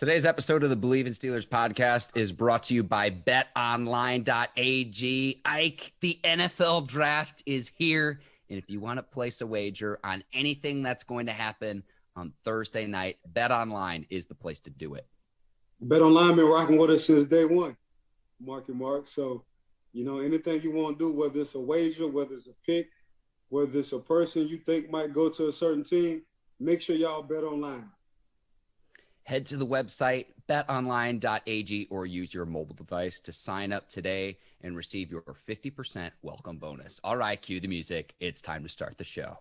Today's episode of the Bleav in Steelers podcast is brought to you by betonline.ag. Ike, the NFL draft is here. And if you want to place a wager on anything that's going to happen on Thursday night, BetOnline is the place to do it. BetOnline been rocking with us since day one, Mark and Mark. So, anything you want to do, whether it's a wager, whether it's a pick, whether it's a person you think might go to a certain team, make sure y'all bet online. Head to the website, betonline.ag, or use your mobile device to sign up today and receive your 50% welcome bonus. All right, cue the music. It's time to start the show.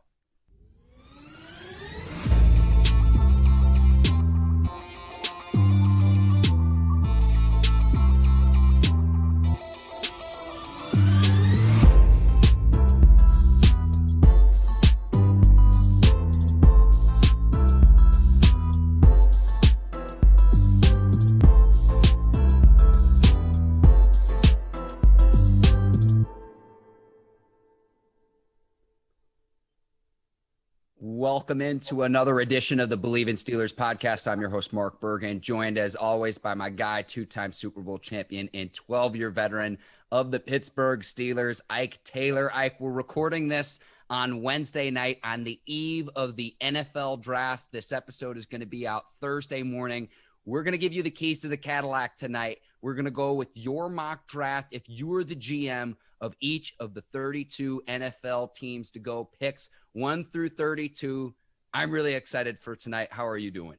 Welcome into another edition of the Bleav in Steelers podcast. I'm your host, Mark Bergin, joined as always by my guy, two-time Super Bowl champion and 12-year veteran of the Pittsburgh Steelers, Ike Taylor. Ike, we're recording this on Wednesday night on the eve of the NFL draft. This episode is going to be out Thursday morning. We're going to give you the keys to the Cadillac tonight. We're going to go with your mock draft if you were the GM of each of the 32 NFL teams to go picks 1 through 32. I'm really excited for tonight. How are you doing?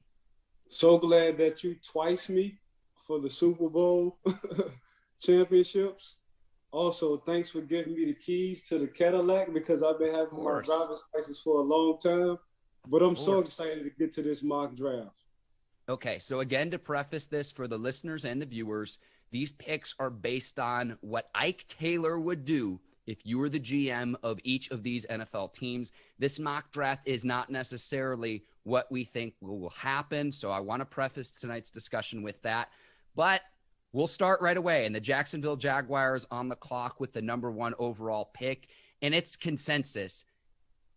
So glad that you twice me for the Super Bowl championships. Also, thanks for giving me the keys to the Cadillac because I've been having my driver's license for a long time. But I'm so excited to get to this mock draft. Okay, so again, to preface this for the listeners and the viewers, these picks are based on what Ike Taylor would do if you were the GM of each of these NFL teams. This mock draft is not necessarily what we think will happen, so I want to preface tonight's discussion with that. But we'll start right away, and the Jacksonville Jaguars on the clock with the number 1 overall pick, and it's consensus.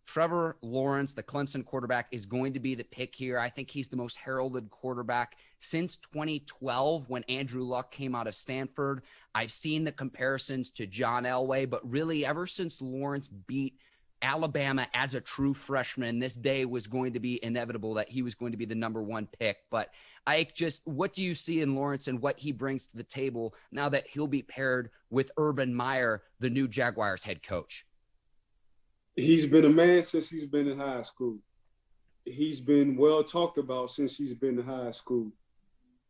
Trevor Lawrence, the Clemson quarterback, is going to be the pick here. I think he's the most heralded quarterback since 2012 when Andrew Luck came out of Stanford. I've seen the comparisons to John Elway, but really ever since Lawrence beat Alabama as a true freshman, this day was going to be inevitable that he was going to be the number 1 pick. But Ike, just what do you see in Lawrence and what he brings to the table now that he'll be paired with Urban Meyer, the new Jaguars head coach? He's been a man since he's been in high school. He's been well talked about since he's been in high school.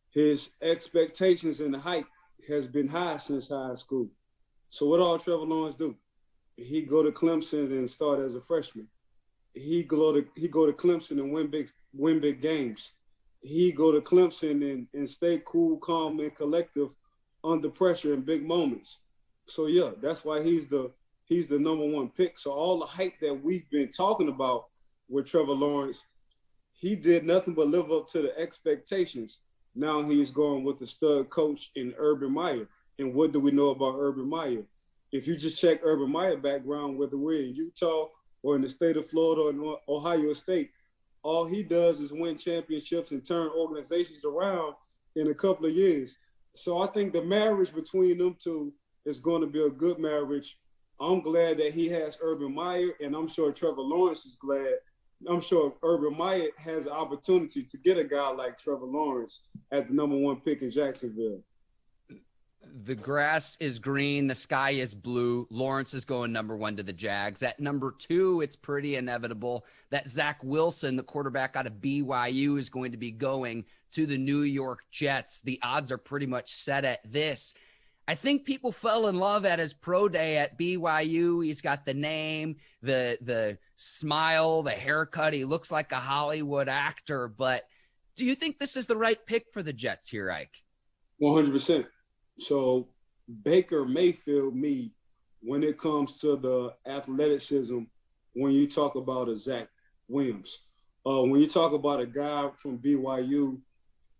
His expectations and the hype has been high since high school. So what all Trevor Lawrence do? He go to Clemson and start as a freshman. He go to Clemson and win big games. He go to Clemson and stay cool, calm, and collective under pressure in big moments. So yeah, that's why he's the number 1 pick. So all the hype that we've been talking about with Trevor Lawrence, he did nothing but live up to the expectations. Now he's going with the stud coach in Urban Meyer. And what do we know about Urban Meyer? If you just check Urban Meyer background, whether we're in Utah or in the state of Florida or in Ohio State, all he does is win championships and turn organizations around in a couple of years. So I think the marriage between them two is going to be a good marriage. I'm glad that he has Urban Meyer, and I'm sure Trevor Lawrence is glad. I'm sure Urban Meyer has an opportunity to get a guy like Trevor Lawrence at the number 1 pick in Jacksonville. The grass is green. The sky is blue. Lawrence is going number 1 to the Jags. At number 2, it's pretty inevitable that Zach Wilson, the quarterback out of BYU, is going to be going to the New York Jets. The odds are pretty much set at this. I think people fell in love at his pro day at BYU. He's got the name, the smile, the haircut. He looks like a Hollywood actor. But do you think this is the right pick for the Jets here, Ike? 100%. So Baker Mayfield me when it comes to the athleticism when you talk about a Zach Williams. When you talk about a guy from BYU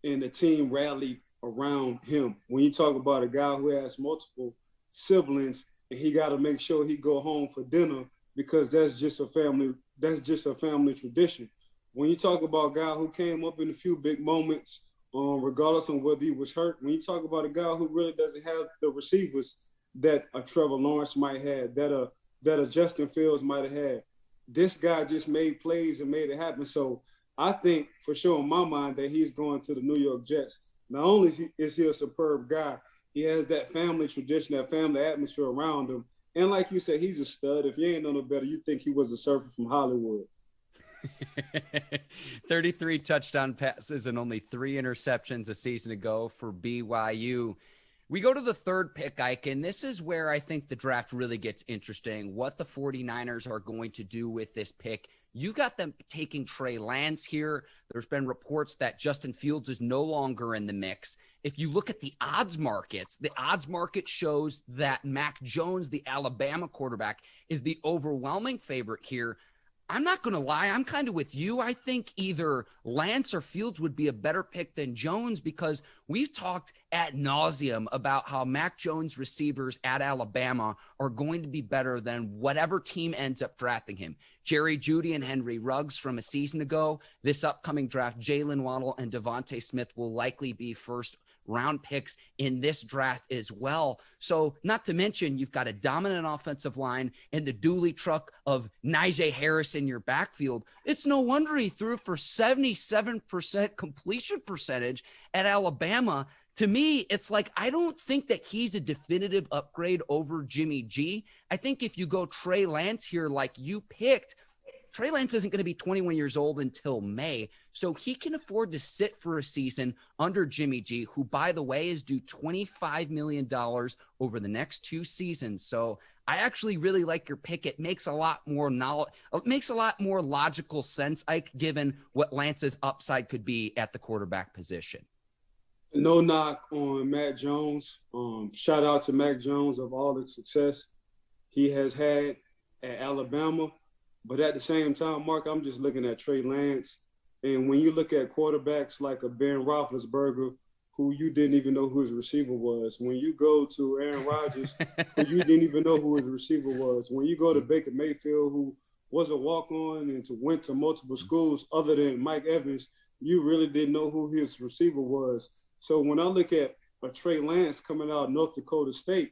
and the team rallied around him, when you talk about a guy who has multiple siblings and he got to make sure he go home for dinner because that's just a family tradition. When you talk about a guy who came up in a few big moments regardless on whether he was hurt. When you talk about a guy who really doesn't have the receivers that a Trevor Lawrence might have, that a Justin Fields might have had, this guy just made plays and made it happen. So I think for sure in my mind that he's going to the New York Jets. Not only is he a superb guy, he has that family tradition, that family atmosphere around him. And like you said, he's a stud. If you ain't know no better, you think he was a surfer from Hollywood. 33 touchdown passes and only 3 interceptions a season ago for BYU. We go to the third pick, Ike, and this is where I think the draft really gets interesting, what the 49ers are going to do with this pick. You got them taking Trey Lance here. There's been reports that Justin Fields is no longer in the mix. If you look at the odds markets, the odds market shows that Mac Jones, the Alabama quarterback, is the overwhelming favorite here. I'm not going to lie. I'm kind of with you. I think either Lance or Fields would be a better pick than Jones because we've talked ad nauseum about how Mac Jones receivers at Alabama are going to be better than whatever team ends up drafting him. Jerry Jeudy and Henry Ruggs from a season ago. This upcoming draft, Jalen Waddle and DeVonta Smith will likely be first round picks in this draft as well. So not to mention, you've got a dominant offensive line and the dually truck of Najee Harris in your backfield. It's no wonder he threw for 77% completion percentage at Alabama. To me, it's like, I don't think that he's a definitive upgrade over Jimmy G. I think if you go Trey Lance here, like you picked, Trey Lance isn't going to be 21 years old until May, so he can afford to sit for a season under Jimmy G, who, by the way, is due $25 million over the next 2 seasons. So I actually really like your pick. It makes a lot more logical sense, Ike, given what Lance's upside could be at the quarterback position. No knock on Mac Jones. Shout out to Mac Jones of all the success he has had at Alabama. But at the same time, Mark, I'm just looking at Trey Lance. And when you look at quarterbacks like a Ben Roethlisberger, who you didn't even know who his receiver was. When you go to Aaron Rodgers, who you didn't even know who his receiver was. When you go to Baker Mayfield, who was a walk-on and went to multiple schools other than Mike Evans, you really didn't know who his receiver was. So when I look at a Trey Lance coming out of North Dakota State,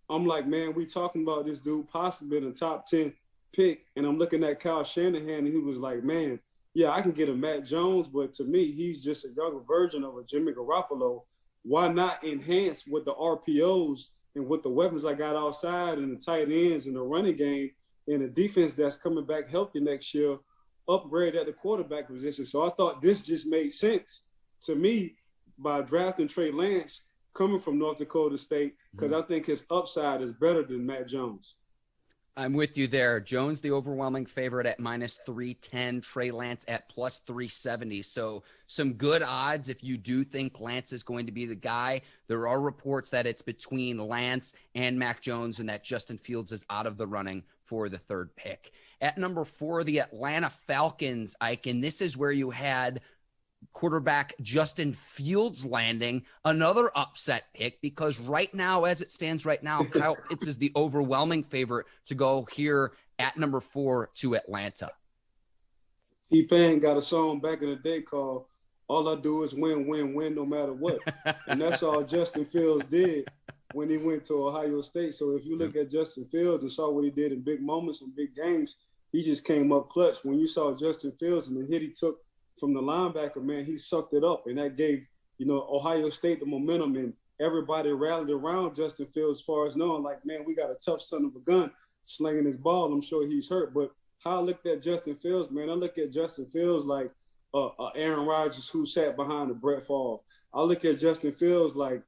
I'm like, man, we talking about this dude possibly in the top 10 pick, and I'm looking at Kyle Shanahan, and he was like, man, yeah, I can get a Mac Jones, but to me, he's just a younger version of a Jimmy Garoppolo. Why not enhance with the RPOs and with the weapons I got outside and the tight ends and the running game and the defense that's coming back healthy next year, upgrade at the quarterback position. So I thought this just made sense to me by drafting Trey Lance coming from North Dakota State, because I think his upside is better than Mac Jones. I'm with you there. Jones, the overwhelming favorite at -310, Trey Lance at +370. So some good odds if you do think Lance is going to be the guy. There are reports that it's between Lance and Mac Jones and that Justin Fields is out of the running for the third pick. At number 4, the Atlanta Falcons, Ike, and this is where you had quarterback Justin Fields landing, another upset pick, because right now, as it stands right now, Kyle Pitts is the overwhelming favorite to go here at number 4 to Atlanta. T-Pain got a song back in the day called All I Do Is Win, Win, Win, no matter what. And that's all Justin Fields did when he went to Ohio State. So if you look at Justin Fields and saw what he did in big moments and big games, he just came up clutch. When you saw Justin Fields and the hit he took from the linebacker, man, he sucked it up, and that gave, Ohio State the momentum, and everybody rallied around Justin Fields as far as knowing, like, man, we got a tough son of a gun slinging his ball. I'm sure he's hurt, but how I looked at Justin Fields, man, I look at Justin Fields like Aaron Rodgers who sat behind the Brett Favre. I look at Justin Fields like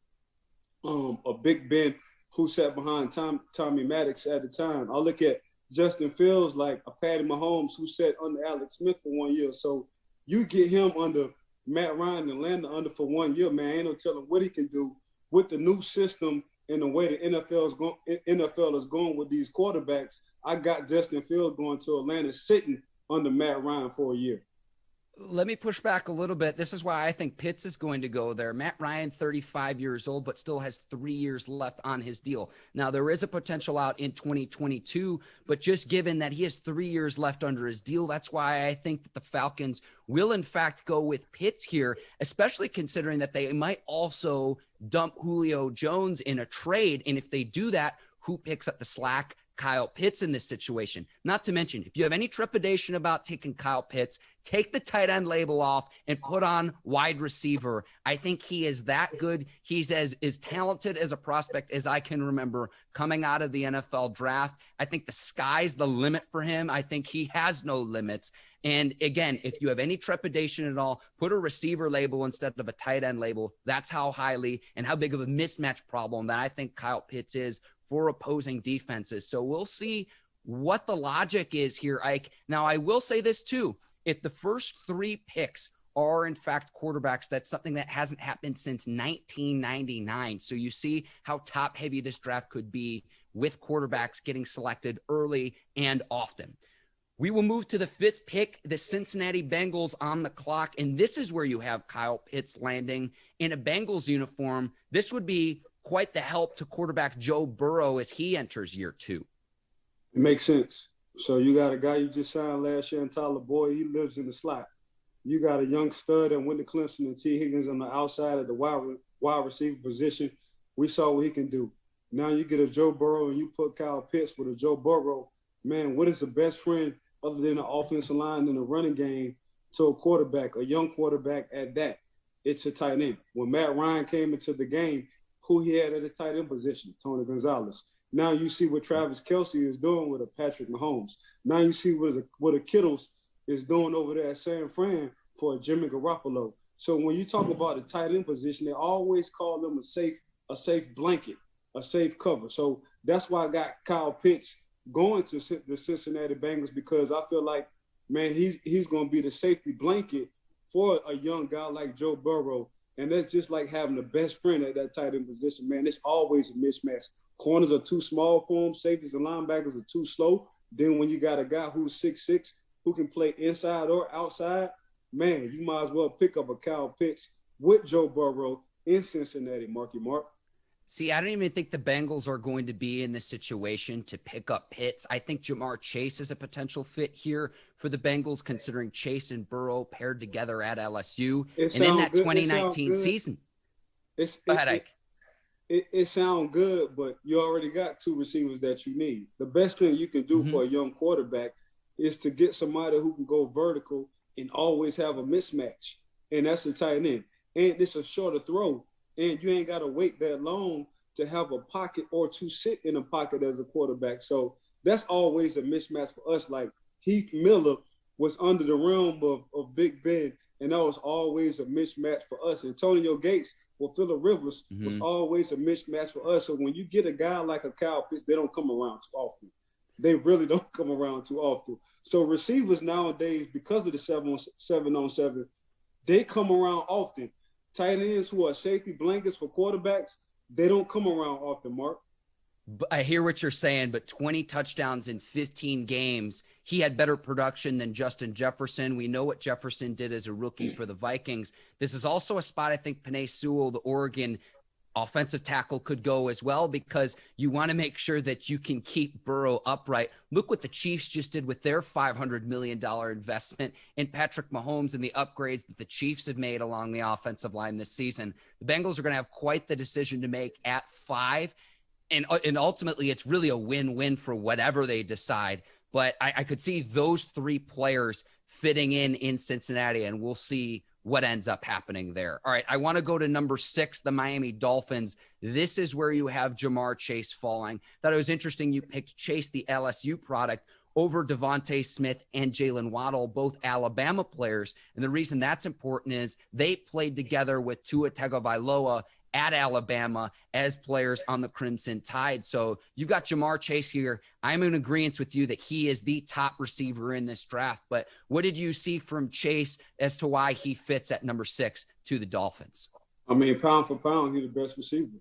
a Big Ben who sat behind Tommy Maddox at the time. I look at Justin Fields like a Patty Mahomes who sat under Alex Smith for 1 year. So you get him under Matt Ryan and Atlanta under for 1 year, man, ain't no telling what he can do with the new system and the way the NFL is going with these quarterbacks. I got Justin Fields going to Atlanta sitting under Matt Ryan for a year. Let me push back a little bit. This is why I think Pitts is going to go there. Matt Ryan, 35 years old, but still has 3 years left on his deal. Now, there is a potential out in 2022, but just given that he has 3 years left under his deal, that's why I think that the Falcons will, in fact, go with Pitts here, especially considering that they might also dump Julio Jones in a trade. And if they do that, who picks up the slack? Kyle Pitts in this situation. Not to mention, if you have any trepidation about taking Kyle Pitts, take the tight end label off and put on wide receiver. I think he is that good. He's as talented as a prospect as I can remember coming out of the NFL draft. I think the sky's the limit for him. I think he has no limits. And again, if you have any trepidation at all, put a receiver label instead of a tight end label. That's how highly and how big of a mismatch problem that I think Kyle Pitts is for opposing defenses. So we'll see what the logic is here, Ike. Now, I will say this too. If the first 3 picks are in fact quarterbacks, that's something that hasn't happened since 1999. So you see how top heavy this draft could be with quarterbacks getting selected early and often. We will move to the 5th pick, the Cincinnati Bengals on the clock. And this is where you have Kyle Pitts landing in a Bengals uniform. This would be quite the help to quarterback Joe Burrow as he enters year 2. It makes sense. So you got a guy you just signed last year, Tyler Boyd. He lives in the slot. You got a young stud that went to Clemson and T. Higgins on the outside of the wide receiver position. We saw what he can do. Now you get a Joe Burrow and you put Kyle Pitts with a Joe Burrow. Man, what is the best friend other than the offensive line in the running game to a quarterback, a young quarterback at that? It's a tight end. When Matt Ryan came into the game, who he had at his tight end position, Tony Gonzalez. Now you see what Travis Kelce is doing with a Patrick Mahomes. Now you see what a Kittles is doing over there at San Fran for a Jimmy Garoppolo. So when you talk about the tight end position, they always call them a safe blanket, a safe cover. So that's why I got Kyle Pitts going to the Cincinnati Bengals, because I feel like, man, he's going to be the safety blanket for a young guy like Joe Burrow. And that's just like having the best friend at that tight end position, man. It's always a mismatch. Corners are too small for him. Safeties and linebackers are too slow. Then when you got a guy who's 6'6", who can play inside or outside, man, you might as well pick up a Kyle Pitts with Joe Burrow in Cincinnati, Marky Mark. See, I don't even think the Bengals are going to be in this situation to pick up Pitts. I think Ja'Marr Chase is a potential fit here for the Bengals, considering Chase and Burrow paired together at LSU. And in that 2019 season. Go ahead, Ike. It sounds good, but you already got 2 receivers that you need. The best thing you can do for a young quarterback is to get somebody who can go vertical and always have a mismatch. And that's a tight end. And it's a shorter throw. And you ain't got to wait that long to have a pocket or to sit in a pocket as a quarterback. So that's always a mismatch for us. Like Heath Miller was under the realm of Big Ben, and that was always a mismatch for us. Antonio Gates or Phillip Rivers was always a mismatch for us. So when you get a guy like a Kyle Pitts, they don't come around too often. They really don't come around too often. So receivers nowadays, because of the 7-on-7, they come around often. Tight ends who are safety blankets for quarterbacks, they don't come around often, Mark. I hear what you're saying, but 20 touchdowns in 15 games. He had better production than Justin Jefferson. We know what Jefferson did as a rookie for the Vikings. This is also a spot I think Penei Sewell, the Oregon offensive tackle, could go as well, because you want to make sure that you can keep Burrow upright. Look what the Chiefs just did with their $500 million investment in Patrick Mahomes and the upgrades that the Chiefs have made along the offensive line this season. The Bengals are going to have quite the decision to make at 5. And ultimately, it's really a win-win for whatever they decide. But I could see those 3 players fitting in Cincinnati, and we'll see what ends up happening there. All right, I want to go to number 6, the Miami Dolphins. This is where you have Ja'Marr Chase falling. Thought it was interesting you picked Chase, the LSU product, over DeVonta Smith and Jalen Waddle, both Alabama players. And the reason that's important is they played together with Tua Tagovailoa at Alabama as players on the Crimson Tide. So you've got Ja'Marr Chase here. I'm in agreement with you that he is the top receiver in this draft. But what did you see from Chase as to why he fits at number 6 to the Dolphins? I mean, pound for pound, he's the best receiver.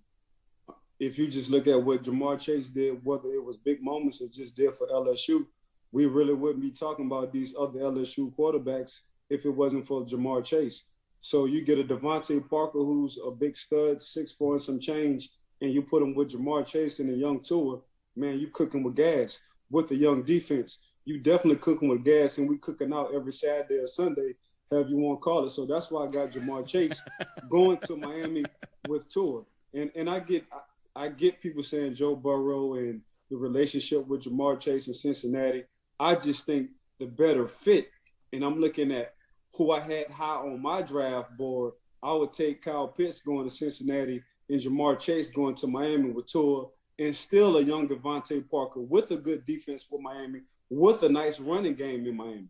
If you just look at what Ja'Marr Chase did, whether it was big moments or just did for LSU, we really wouldn't be talking about these other LSU quarterbacks if it wasn't for Ja'Marr Chase. So you get a Devontae Parker who's a big stud, 6'4" and some change, and you put him with Ja'Marr Chase and a young Tua, man, you cooking with gas. With a young defense, you definitely cooking with gas, and we cooking out every Saturday or Sunday, however you want to call it. So that's why I got Ja'Marr Chase going to Miami with Tua. And I get people saying Joe Burrow and the relationship with Ja'Marr Chase in Cincinnati. I just think the better fit, and I'm looking at who I had high on my draft board, I would take Kyle Pitts going to Cincinnati and Ja'Marr Chase going to Miami with Tua, and still a young Devontae Parker with a good defense with Miami, with a nice running game in Miami.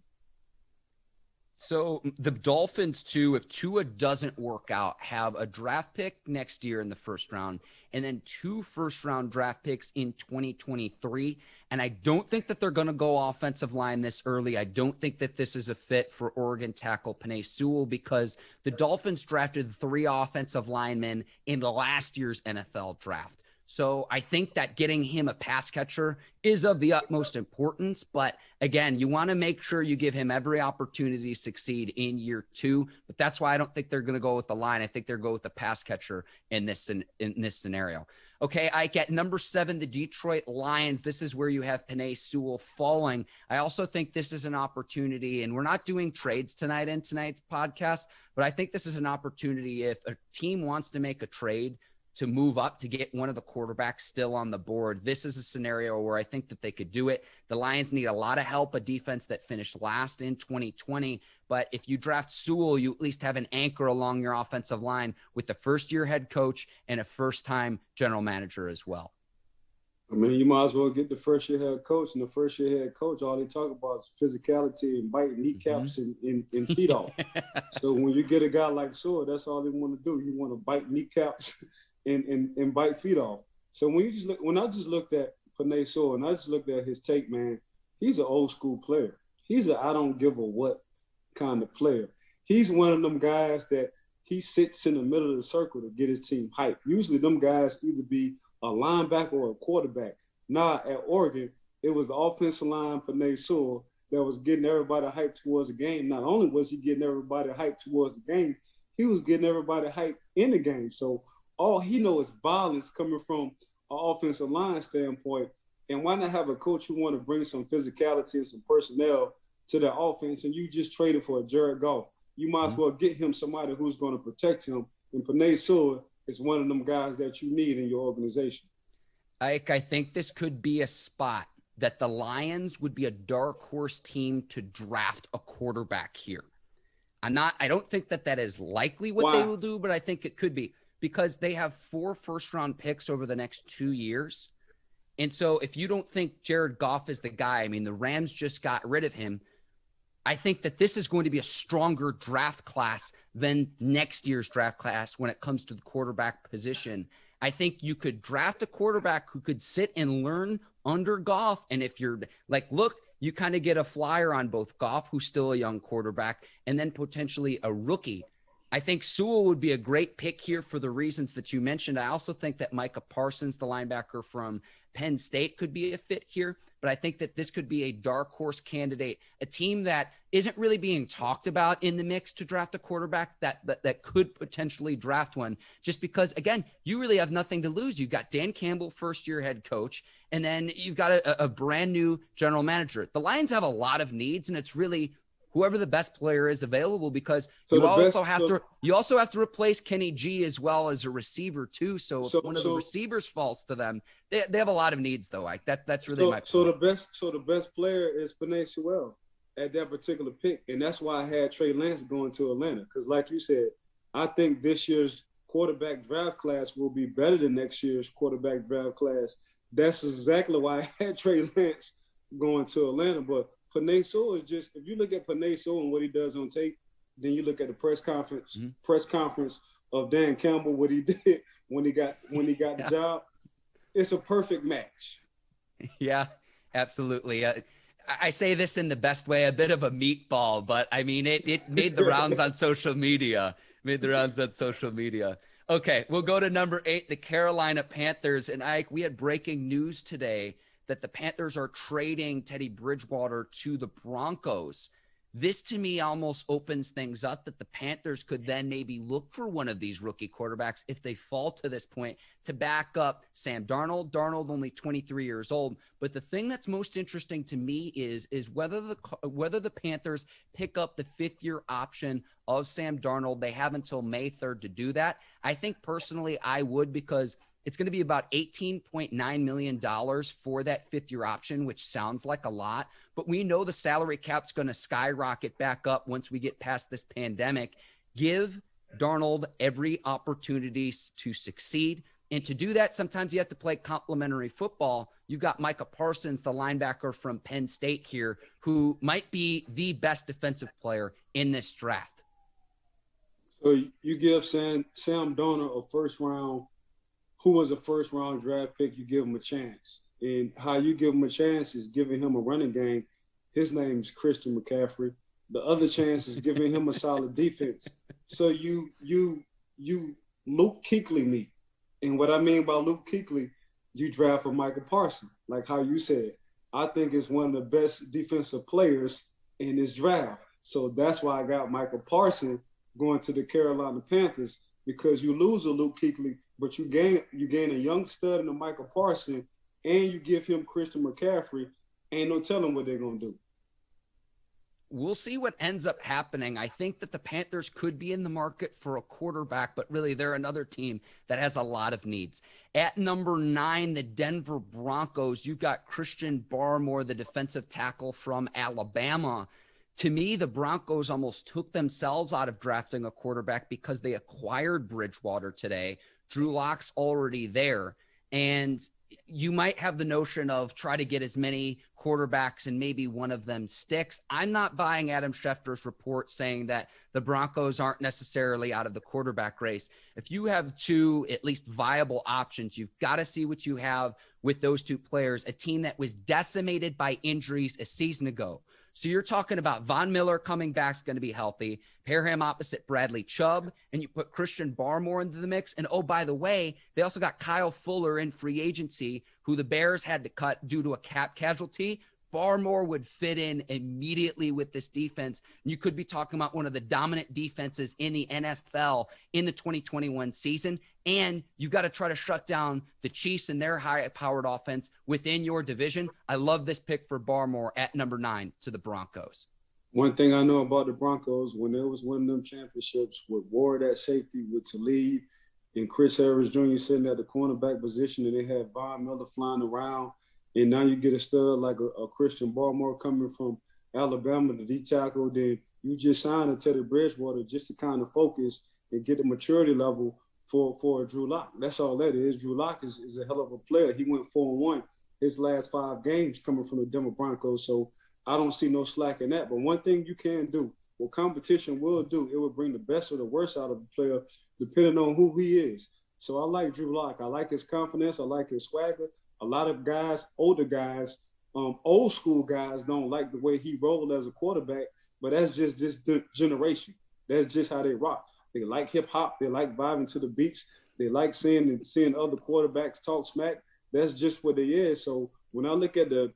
So the Dolphins, too, if Tua doesn't work out, have a draft pick next year in the first round and then 2 first-round draft picks in 2023. And I don't think that they're going to go offensive line this early. I don't think that this is a fit for Oregon tackle Penei Sewell because the Dolphins drafted 3 offensive linemen in the last year's NFL draft. So I think that getting him a pass catcher is of the utmost importance. But again, you want to make sure you give him every opportunity to succeed in year 2. But that's why I don't think they're going to go with the line. I think they're going with the pass catcher in this scenario. Okay, Ike, at number 7, the Detroit Lions. This is where you have Penei Sewell falling. I also think this is an opportunity, and we're not doing trades tonight in tonight's podcast, but I think this is an opportunity if a team wants to make a trade to move up to get one of the quarterbacks still on the board. This is a scenario where I think that they could do it. The Lions need a lot of help, a defense that finished last in 2020. But if you draft Sewell, you at least have an anchor along your offensive line with the first-year head coach and a first-time general manager as well. I mean, you might as well get the first-year head coach, and the first-year head coach, all they talk about is physicality and biting kneecaps and feet off. So when you get a guy like Sewell, that's all they want to do. You want to bite kneecaps and bite feet off. So when I just looked at Penei Sewell and I just looked at his tape, man, he's an old school player. He's a I don't give a what kind of player. He's one of them guys that he sits in the middle of the circle to get his team hyped. Usually them guys either be a linebacker or a quarterback. Now at Oregon, it was the offensive line, Penei Sewell, that was getting everybody hyped towards the game. Not only was he getting everybody hyped towards the game, he was getting everybody hyped in the game. So all he knows is violence coming from an offensive line standpoint. And why not have a coach who want to bring some physicality and some personnel to the offense, and you just traded for a Jared Goff? You might as well get him somebody who's going to protect him. And Penei Sewell is one of them guys that you need in your organization. Ike, I think this could be a spot that the Lions would be a dark horse team to draft a quarterback here. I don't think that is likely what they will do, but I think it could be. Because they have 4 first-round picks over the next 2 years. And so if you don't think Jared Goff is the guy, I mean, the Rams just got rid of him. I think that this is going to be a stronger draft class than next year's draft class when it comes to the quarterback position. I think you could draft a quarterback who could sit and learn under Goff. And if you're like, look, you kind of get a flyer on both Goff, who's still a young quarterback, and then potentially a rookie. I think Sewell would be a great pick here for the reasons that you mentioned. I also think that MICAH Parsons, the linebacker from Penn State, could be a fit here. But I think that this could be a dark horse candidate, a team that isn't really being talked about in the mix to draft a quarterback that could potentially draft one, just because, again, you really have nothing to lose. You've got Dan Campbell, first-year head coach, and then you've got a brand new general manager. The Lions have a lot of needs, and it's really whoever the best player is available, because you also have to replace Kenny G as well as a receiver too. So if one of the receivers falls to them, they have a lot of needs though. Like that's really my point. So the best player is Penei Sewell at that particular pick. And that's why I had Trey Lance going to Atlanta. Because like you said, I think this year's quarterback draft class will be better than next year's quarterback draft class. That's exactly why I had Trey Lance going to Atlanta. But Penei Sewell is just, if you look at Penei Sewell and what he does on tape, then you look at the press conference of Dan Campbell, what he did when he got the job. It's a perfect match. Yeah, absolutely. I say this in the best way, a bit of a meatball, but I mean, it made the rounds on social media. Okay, we'll go to number 8, the Carolina Panthers. And Ike, we had breaking news today that the Panthers are trading Teddy Bridgewater to the Broncos. This to me almost opens things up that the Panthers could then maybe look for one of these rookie quarterbacks if they fall to this point to back up Sam Darnold. Darnold only 23 years old. But the thing that's most interesting to me is whether the Panthers pick up the 5th-year option of Sam Darnold. They have until May 3rd to do that. I think personally I would, because it's going to be about $18.9 million for that 5th-year option, which sounds like a lot, but we know the salary cap's going to skyrocket back up once we get past this pandemic. Give Darnold every opportunity to succeed. And to do that, sometimes you have to play complementary football. You've got Micah Parsons, the linebacker from Penn State here, who might be the best defensive player in this draft. So you give Sam Darnold a first-round, who was a first-round draft pick, you give him a chance. And how you give him a chance is giving him a running game. His name is Christian McCaffrey. The other chance is giving him a solid defense. So you Luke Kuechly me. And what I mean by Luke Kuechly, you draft for Micah Parsons, like how you said. I think it's one of the best defensive players in this draft. So that's why I got Micah Parsons going to the Carolina Panthers, because you lose a Luke Kuechly, but you gain a young stud in the Micah Parsons, and you give him Christian McCaffrey. Ain't no telling what they're going to do. We'll see what ends up happening. I think that the Panthers could be in the market for a quarterback, but really they're another team that has a lot of needs. At number 9, the Denver Broncos, you've got Christian Barmore, the defensive tackle from Alabama. To me, the Broncos almost took themselves out of drafting a quarterback because they acquired Bridgewater today. Drew Lock's already there. And you might have the notion of try to get as many quarterbacks and maybe one of them sticks. I'm not buying Adam Schefter's report saying that the Broncos aren't necessarily out of the quarterback race. If you have 2 at least viable options, you've got to see what you have with those 2 players, a team that was decimated by injuries a season ago. So you're talking about Von Miller coming back is going to be healthy. Pair him opposite Bradley Chubb, and you put Christian Barmore into the mix. And, oh, by the way, they also got Kyle Fuller in free agency, who the Bears had to cut due to a cap casualty. Barmore would fit in immediately with this defense. You could be talking about one of the dominant defenses in the NFL in the 2021 season. And you've got to try to shut down the Chiefs and their high-powered offense within your division. I love this pick for Barmore at number 9 to the Broncos. One thing I know about the Broncos, when they was winning them championships with Ward at safety, with Bleav, and Chris Harris Jr. sitting at the cornerback position, and they had Von Miller flying around, and now you get a stud like a Christian Barmore coming from Alabama, the D-tackle, then you just signed a Teddy Bridgewater just to kind of focus and get the maturity level for Drew Lock. That's all that is. Drew Lock is a hell of a player. He went 4-1 his last 5 games coming from the Denver Broncos, so I don't see no slack in that. But one thing you can do, what competition will do, it will bring the best or the worst out of the player depending on who he is. So I like Drew Lock. I like his confidence. I like his swagger. A lot of guys, older guys, old school guys don't like the way he rolled as a quarterback, but that's just this generation. That's just how they rock. They like hip hop. They like vibing to the beats. They like seeing other quarterbacks talk smack. That's just what they is. So when I look at the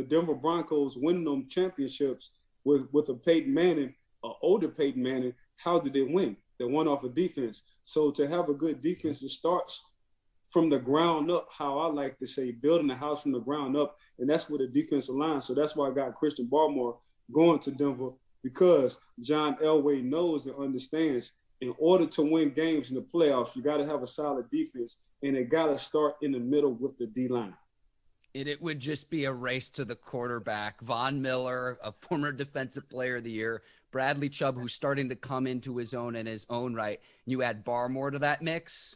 Denver Broncos winning them championships with a Peyton Manning, an older Peyton Manning, how did they win? They won off of defense. So to have a good defense, it starts from the ground up, how I like to say, building the house from the ground up, and that's where the defensive line. So that's why I got Christian Barmore going to Denver, because John Elway knows and understands in order to win games in the playoffs, you got to have a solid defense, and it got to start in the middle with the D-line. It would just be a race to the quarterback. Von Miller, a former defensive player of the year, Bradley Chubb, who's starting to come into his own in his own right. You add Barmore to that mix.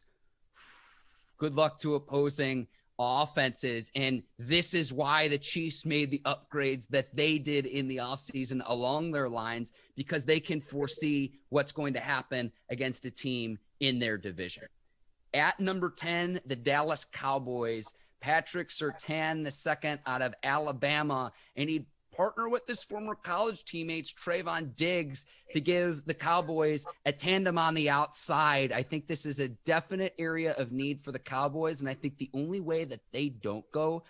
Good luck to opposing offenses. And this is why the Chiefs made the upgrades that they did in the offseason along their lines, because they can foresee what's going to happen against a team in their division. At number 10, the Dallas Cowboys, Patrick Surtain II out of Alabama, and he'd partner with his former college teammates, Trayvon Diggs, to give the Cowboys a tandem on the outside. I think this is a definite area of need for the Cowboys, and I think the only way that they don't go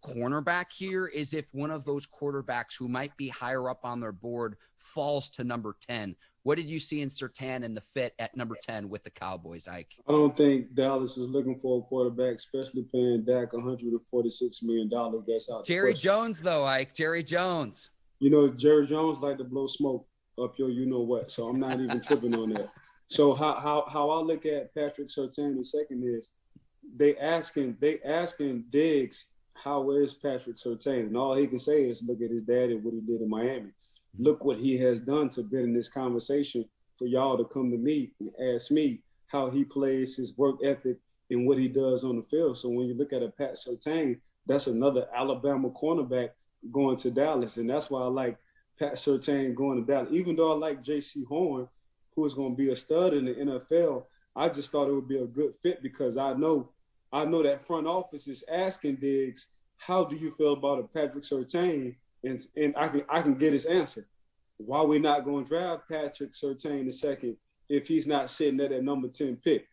cornerback here is if one of those quarterbacks who might be higher up on their board falls to number 10. What did you see in SURTAIN and the fit at number 10 with the Cowboys, Ike? I don't think Dallas is looking for a quarterback, especially paying Dak $146 million. That's out. Jerry Jones, though, Ike. Jerry Jones. You know, Jerry Jones like to blow smoke up your you-know-what, so I'm not even tripping on that. So how I look at Patrick Surtain the second is they asking Diggs, how is Patrick Surtain? And all he can say is look at his dad and what he did in Miami. Look what he has done to be in this conversation for y'all to come to me and ask me how he plays, his work ethic, and what he does on the field. So when you look at a Pat Surtain, that's another Alabama cornerback going to Dallas. And that's why I like Pat Surtain going to Dallas. Even though I like Jaycee Horn, who is going to be a stud in the NFL, I just thought it would be a good fit because I know that front office is asking Diggs, how do you feel about a Patrick Surtain? And I can get his answer. Why we not going to draft Patrick Surtain the second if he's not sitting at that number 10 pick?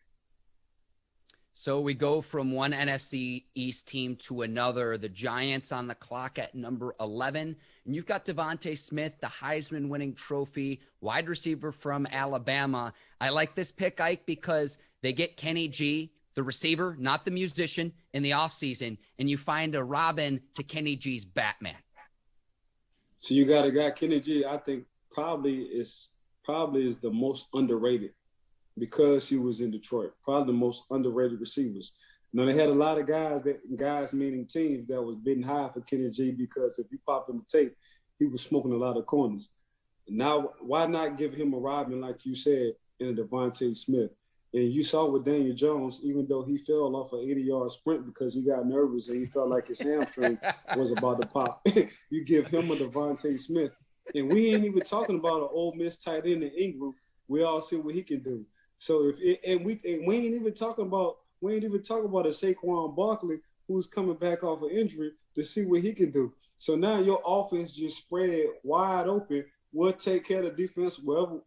So we go from one NFC East team to another. The Giants on the clock at number 11. And you've got DeVonta Smith, the Heisman-winning trophy, wide receiver from Alabama. I like this pick, Ike, because they get Kenny G, the receiver, not the musician, in the offseason, and you find a Robin to Kenny G's Batman. So you got a guy, Kenny G, I think probably is the most underrated because he was in Detroit. Probably the most underrated receivers. Now, they had a lot of guys meaning teams that was bidding high for Kenny G because if you pop in the tape, he was smoking a lot of corners. Now, why not give him a Robin, like you said, in a DeVonta Smith? And you saw with Daniel Jones, even though he fell off an 80-yard sprint because he got nervous and he felt like his hamstring was about to pop. You give him a DeVonta Smith. And we ain't even talking about an Ole Miss tight end in Ingram. We all see what he can do. So we ain't even talking about a Saquon Barkley who's coming back off an injury to see what he can do. So now your offense just spread wide open. We'll take care of the defense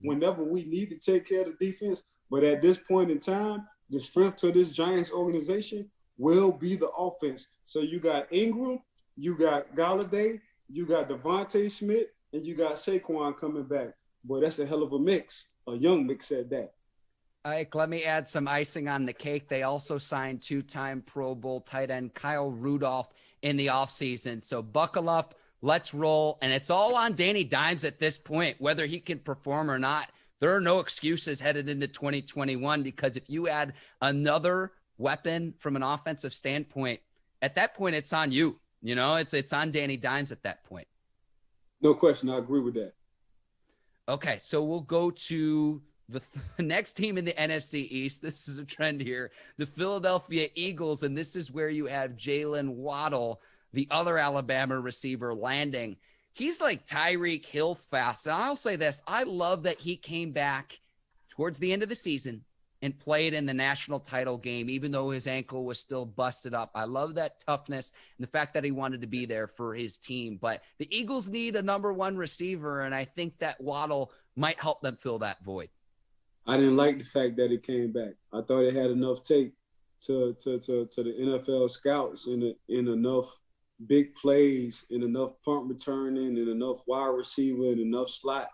whenever we need to take care of the defense. But at this point in time, the strength to this Giants organization will be the offense. So you got Ingram, you got Galladay, you got DeVonta Smith, and you got Saquon coming back. Boy, that's a hell of a mix, a young mix at that. Ike, let me add some icing on the cake. They also signed two-time Pro Bowl tight end Kyle Rudolph in the offseason. So buckle up, let's roll. And it's all on Danny Dimes at this point, whether he can perform or not. There are no excuses headed into 2021 because if you add another weapon from an offensive standpoint, at that point, it's on you. You know, it's on Danny Dimes at that point. No question. I agree with that. Okay, so we'll go to the next team in the NFC East. This is a trend here. The Philadelphia Eagles, and this is where you have Jaylen Waddle, the other Alabama receiver, landing. He's like Tyreek Hill fast. And I'll say this. I love that he came back towards the end of the season and played in the national title game, even though his ankle was still busted up. I love that toughness and the fact that he wanted to be there for his team. But the Eagles need a number one receiver, and I think that Waddle might help them fill that void. I didn't like the fact that he came back. I thought it had enough tape to the NFL scouts in enough big plays and enough punt returning and enough wide receiver and enough slot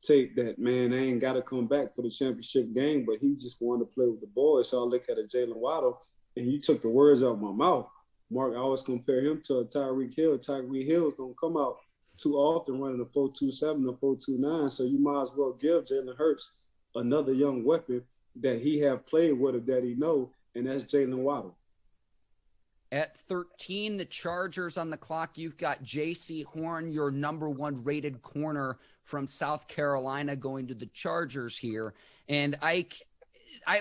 tape that, man, I ain't got to come back for the championship game, but he just wanted to play with the boys. So I look at a Jaylen Waddle, and you took the words out of my mouth. Mark, I always compare him to a Tyreek Hill. Tyreek Hills don't come out too often running a 4.27 or 4.29, so you might as well give Jalen Hurts another young weapon that he have played with or that he know, and that's Jaylen Waddle. At 13, the Chargers on the clock. You've got Jaycee Horn, your number one rated corner from South Carolina, going to the Chargers here. And I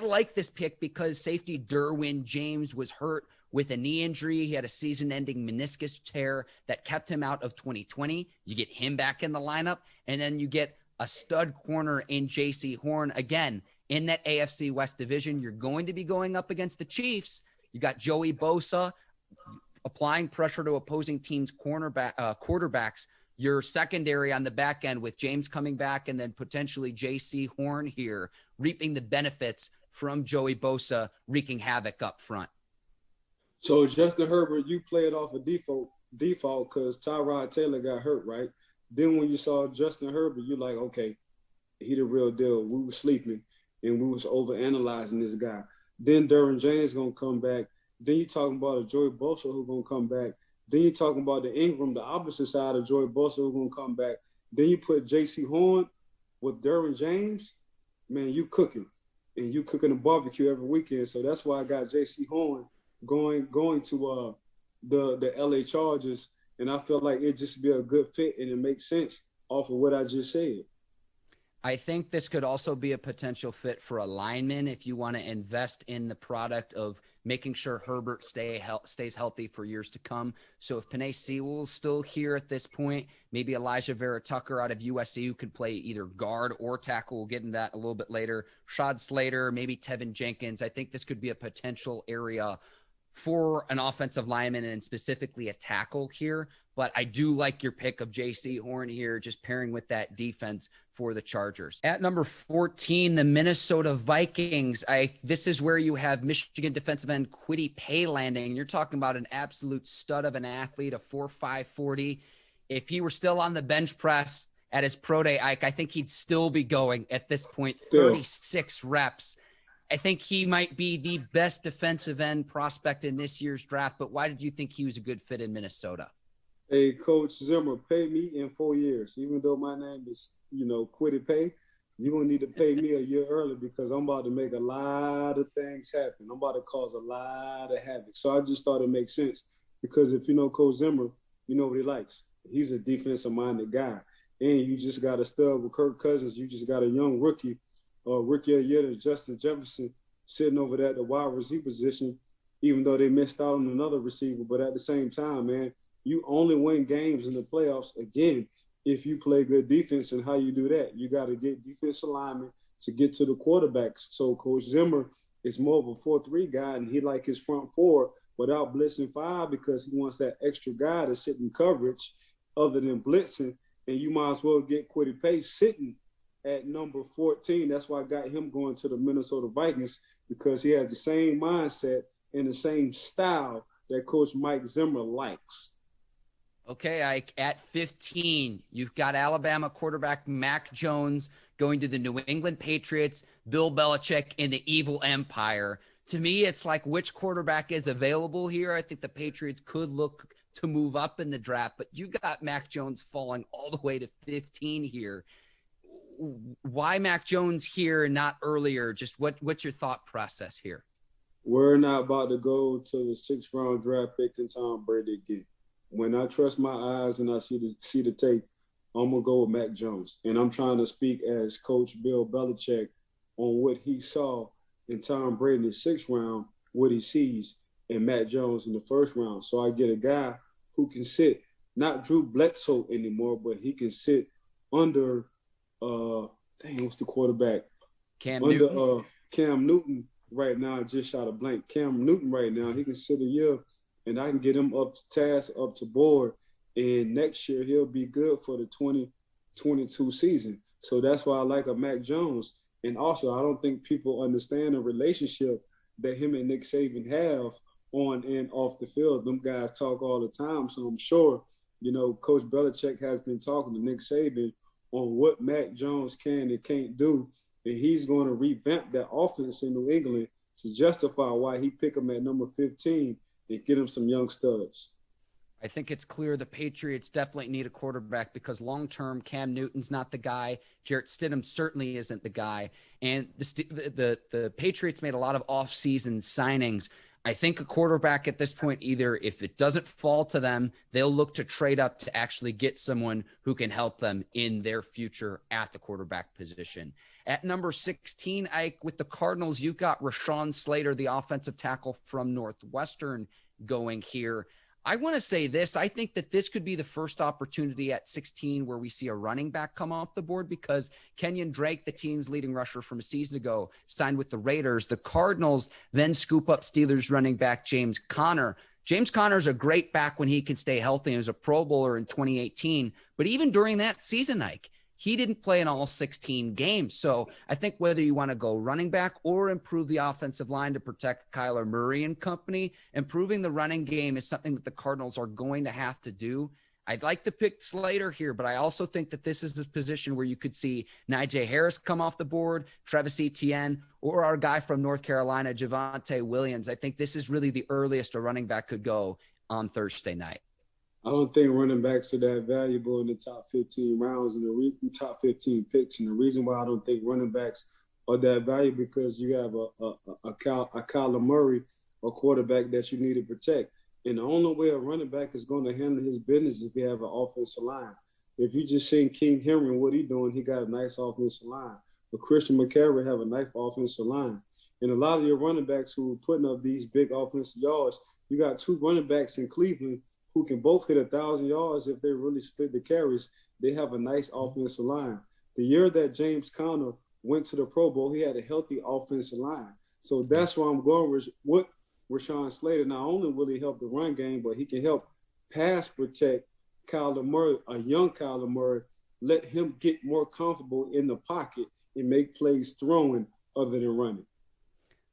like this pick because safety Derwin James was hurt with a knee injury. He had a season-ending meniscus tear that kept him out of 2020. You get him back in the lineup, and then you get a stud corner in Jaycee Horn. Again, in that AFC West division, you're going to be going up against the Chiefs. You got Joey Bosa applying pressure to opposing teams' quarterbacks. Your secondary on the back end with James coming back and then potentially Jaycee Horn here reaping the benefits from Joey Bosa wreaking havoc up front. So Justin Herbert, you play it off of default default because Tyrod Taylor got hurt, right? Then when you saw Justin Herbert, you're like, okay, he the real deal. We were sleeping and we was overanalyzing this guy. Then Derwin James gonna come back. Then you talking about a Joey Bosa who gonna come back. Then you talking about the Ingram, the opposite side of Joey Bosa who gonna come back. Then you put J.C. Horn with Derwin James. Man, you cooking. And you cooking a barbecue every weekend. So that's why I got J.C. Horn going to the LA Chargers. And I feel like it just be a good fit and it makes sense off of what I just said. I think this could also be a potential fit for a lineman if you want to invest in the product of making sure Herbert stays healthy for years to come. So if Penei Sewell is still here at this point, maybe Elijah VERA-TUCKER out of USC who could play either guard or tackle. We'll get into that a little bit later. SLATER, maybe TEVEN Jenkins. I think this could be a potential area for an offensive lineman and specifically a tackle here. But I do like your pick of J.C. Horn here, just pairing with that defense for the Chargers. At number 14, the Minnesota Vikings. This is where you have Michigan defensive end KWITY PAYE landing. You're talking about an absolute stud of an athlete, a 4.5 40. If he were still on the bench press at his pro day, Ike, I think he'd still be going at this point, 36 reps. I think he might be the best defensive end prospect in this year's draft, but why did you think he was a good fit in Minnesota? Hey, Coach Zimmer, pay me in 4 years. Even though my name is, KWITY PAYE, you're going to need to pay me a year early because I'm about to make a lot of things happen. I'm about to cause a lot of havoc. So I just thought it makes sense because if you know Coach Zimmer, you know what he likes. He's a defensive-minded guy. And you just got a stud with Kirk Cousins. You just got a young rookie of the year, Justin Jefferson, sitting over there at the wide receiver position, even though they missed out on another receiver. But at the same time, man, you only win games in the playoffs, again, if you play good defense. And how you do that? You got to get defensive linemen to get to the quarterbacks. So Coach Zimmer is more of a 4-3 guy, and he like his front four without blitzing 5 because he wants that extra guy to sit in coverage other than blitzing. And you might as well get KWITY PAYE sitting at number 14. That's why I got him going to the Minnesota Vikings because he has the same mindset and the same style that Coach Mike Zimmer likes. Okay, Ike, at 15, you've got Alabama quarterback Mac Jones going to the New England Patriots, Bill Belichick in the evil empire. To me, it's like which quarterback is available here. I think the Patriots could look to move up in the draft, but you got Mac Jones falling all the way to 15 here. Why Mac Jones here and not earlier? Just what's your thought process here? We're not about to go to the 6th round draft pick and Tom Brady again. When I trust my eyes and I see the tape, I'm going to go with Mac Jones. And I'm trying to speak as Coach Bill Belichick on what he saw in Tom Brady in the 6th round, what he sees in Mac Jones in the 1st round. So I get a guy who can sit, not Drew Bledsoe anymore, but he can sit under, what's the quarterback? Cam Newton. Cam Newton right now. I just shot a blank. Cam Newton right now, he can sit a year. And I can get him up to task, up to board. And next year, he'll be good for the 2022 season. So that's why I like a Mac Jones. And also, I don't think people understand the relationship that him and Nick Saban have on and off the field. Them guys talk all the time. So I'm sure, Coach Belichick has been talking to Nick Saban on what Mac Jones can and can't do. And he's going to revamp that offense in New England to justify why he picked him at number 15. And get him some young studs. I think it's clear the Patriots definitely need a quarterback because long-term Cam Newton's not the guy. Jarrett Stidham certainly isn't the guy. And the Patriots made a lot of off-season signings. I think a quarterback at this point, either if it doesn't fall to them, they'll look to trade up to actually get someone who can help them in their future at the quarterback position. At number 16, Ike, with the Cardinals, you've got Rashawn Slater, the offensive tackle from Northwestern, going here. I want to say this. I think that this could be the first opportunity at 16 where we see a running back come off the board because Kenyon Drake, the team's leading rusher from a season ago, signed with the Raiders. The Cardinals then scoop up Steelers running back James Conner. James Conner's a great back when he can stay healthy. He was a Pro Bowler in 2018. But even during that season, Ike, he didn't play in all 16 games. So I think whether you want to go running back or improve the offensive line to protect Kyler Murray and company, improving the running game is something that the Cardinals are going to have to do. I'd like to pick SLATER here, but I also think that this is the position where you could see Najee Harris come off the board, Travis Etienne, or our guy from North Carolina, Javonte Williams. I think this is really the earliest a running back could go on Thursday night. I don't think running backs are that valuable in the top 15 rounds and the top 15 picks. And the reason why I don't think running backs are that valuable because you have a Kyler Murray, a quarterback that you need to protect. And the only way a running back is going to handle his business if you have an offensive line. If you just seen King Henry and what he's doing, he got a nice offensive line. But Christian McCaffrey have a nice offensive line. And a lot of your running backs who are putting up these big offensive yards, you got two running backs in Cleveland who can both hit 1,000 yards if they really split the carries. They have a nice offensive line. The year that James Conner went to the Pro Bowl, he had a healthy offensive line. So that's why I'm going with Rashawn Slater. Not only will he help the run game, but he can help pass protect Kyler Murray, a young Kyler Murray, let him get more comfortable in the pocket and make plays throwing other than running.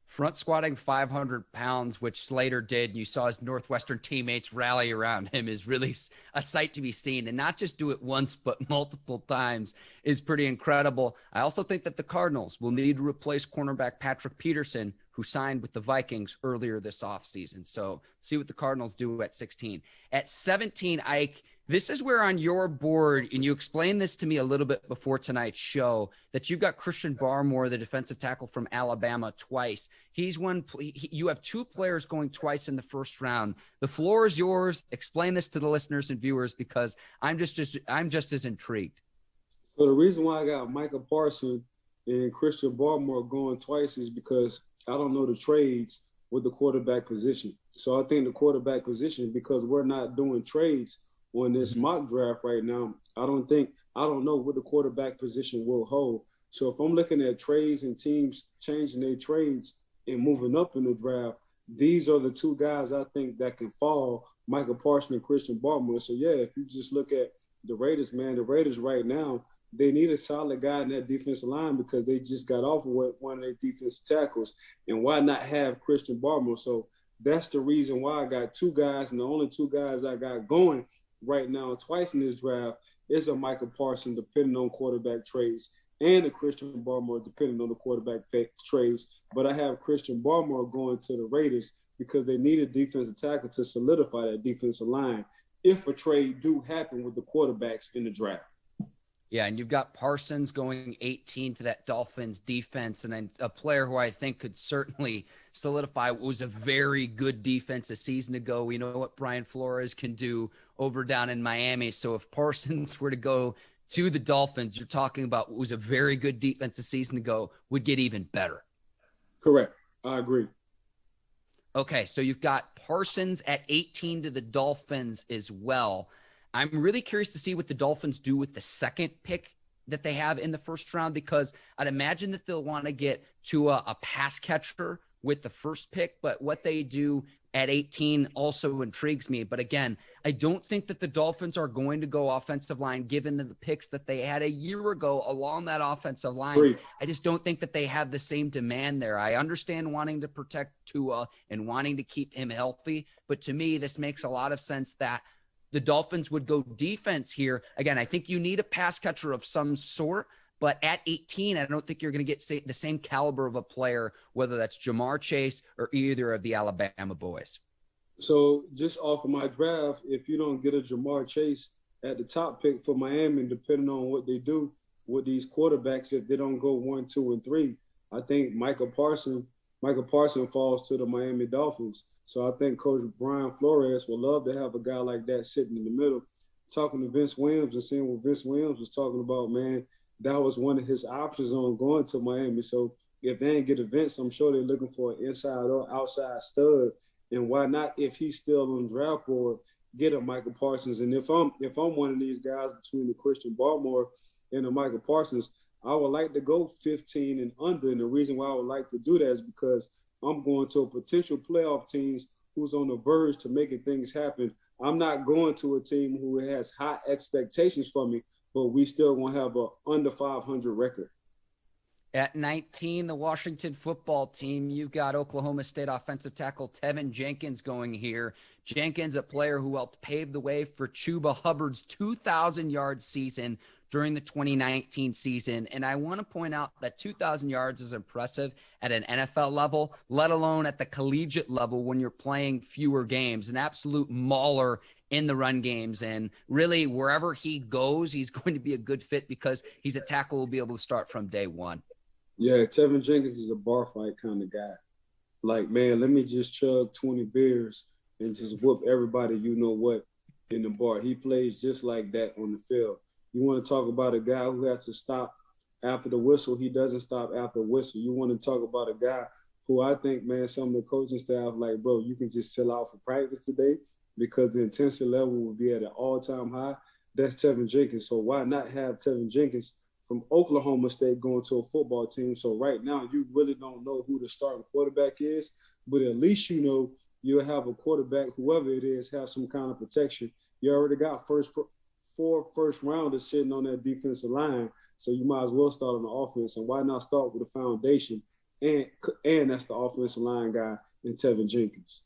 Front squatting 500 pounds, which Slater did. You saw his Northwestern teammates rally around him, is really a sight to be seen. And not just do it once, but multiple times is pretty incredible. I also think that the Cardinals will need to replace cornerback Patrick Peterson, who signed with the Vikings earlier this offseason. So see what the Cardinals do at 16. At 17, Ike, this is where on your board, and you explained this to me a little bit before tonight's show, that you've got Christian Barmore, the defensive tackle from Alabama, twice. You have two players going twice in the first round. The floor is yours. Explain this to the listeners and viewers because I'm just as intrigued. So the reason why I got Micah Parsons and Christian Barmore going twice is because I don't know the trades with the quarterback position. So I think the quarterback position, because we're not doing trades on this mock draft right now, I don't know what the quarterback position will hold. So if I'm looking at trades and teams changing their trades and moving up in the draft, these are the two guys I think that can fall, Micah Parsons and Christian Barmore. So yeah, if you just look at the Raiders, man, the Raiders right now, they need a solid guy in that defensive line because they just got off of one of their defensive tackles. And why not have Christian Barmore? So that's the reason why I got two guys, and the only two guys I got going right now twice in this draft is a Micah Parsons, depending on quarterback trades, and a Christian Barmore, depending on the quarterback trades. But I have Christian Barmore going to the Raiders because they need a defensive tackle to solidify that defensive line if a trade do happen with the quarterbacks in the draft. Yeah, and you've got Parsons going 18 to that Dolphins defense, and then a player who I think could certainly solidify what was a very good defense a season ago. We know what Brian Flores can do over down in Miami. So if Parsons were to go to the Dolphins, you're talking about what was a very good defense a season ago would get even better. Correct. I agree. Okay, so you've got Parsons at 18 to the Dolphins as well. I'm really curious to see what the Dolphins do with the second pick that they have in the first round, because I'd imagine that they'll want to get to a pass catcher with the first pick, but what they do at 18 also intrigues me. But again, I don't think that the Dolphins are going to go offensive line given the picks that they had a year ago along that offensive line. Great. I just don't think that they have the same demand there. I understand wanting to protect Tua and wanting to keep him healthy, but to me, this makes a lot of sense that the Dolphins would go defense here. Again, I think you need a pass catcher of some sort, but at 18, I don't think you're going to get the same caliber of a player, whether that's Ja'Marr Chase or either of the Alabama boys. So just off of my draft, if you don't get a Ja'Marr Chase at the top pick for Miami, depending on what they do with these quarterbacks, if they don't go 1, 2, and 3, I think Micah Parsons falls to the Miami Dolphins. So I think Coach Brian Flores would love to have a guy like that sitting in the middle. Talking to Vince Williams and seeing what Vince Williams was talking about, man, that was one of his options on going to Miami. So if they ain't get a Vince, I'm sure they're looking for an inside or outside stud. And why not, if he's still on the draft board, get a Micah Parsons? And if I'm one of these guys between the Christian Barmore and the Micah Parsons, I would like to go 15 and under. And the reason why I would like to do that is because I'm going to a potential playoff teams who's on the verge to making things happen. I'm not going to a team who has high expectations for me. but we still gonna have a under 500 record. At 19, the Washington football team, you've got Oklahoma State offensive tackle Teven Jenkins going here. Jenkins, a player who helped pave the way for Chuba Hubbard's 2,000-yard season during the 2019 season. And I want to point out that 2,000 yards is impressive at an NFL level, let alone at the collegiate level when you're playing fewer games. An absolute mauler in the run games. And really, wherever he goes, he's going to be a good fit because he's a tackle who will be able to start from day one. Yeah, Teven Jenkins is a bar fight kind of guy. Like, man, let me just chug 20 beers and just whoop everybody, you know what, in the bar. He plays just like that on the field. You want to talk about a guy who has to stop after the whistle. He doesn't stop after the whistle. You want to talk about a guy who I think, man, some of the coaching staff, like, bro, you can just chill out for practice today because the intensity level will be at an all-time high. That's Teven Jenkins. So why not have Teven Jenkins from Oklahoma State going to a football team? So right now, you really don't know who the starting quarterback is, but at least you know you'll have a quarterback, whoever it is, have some kind of protection. You already got four first-rounders sitting on that defensive line, so you might as well start on the offense. And why not start with a foundation? And that's the offensive line guy in Teven Jenkins.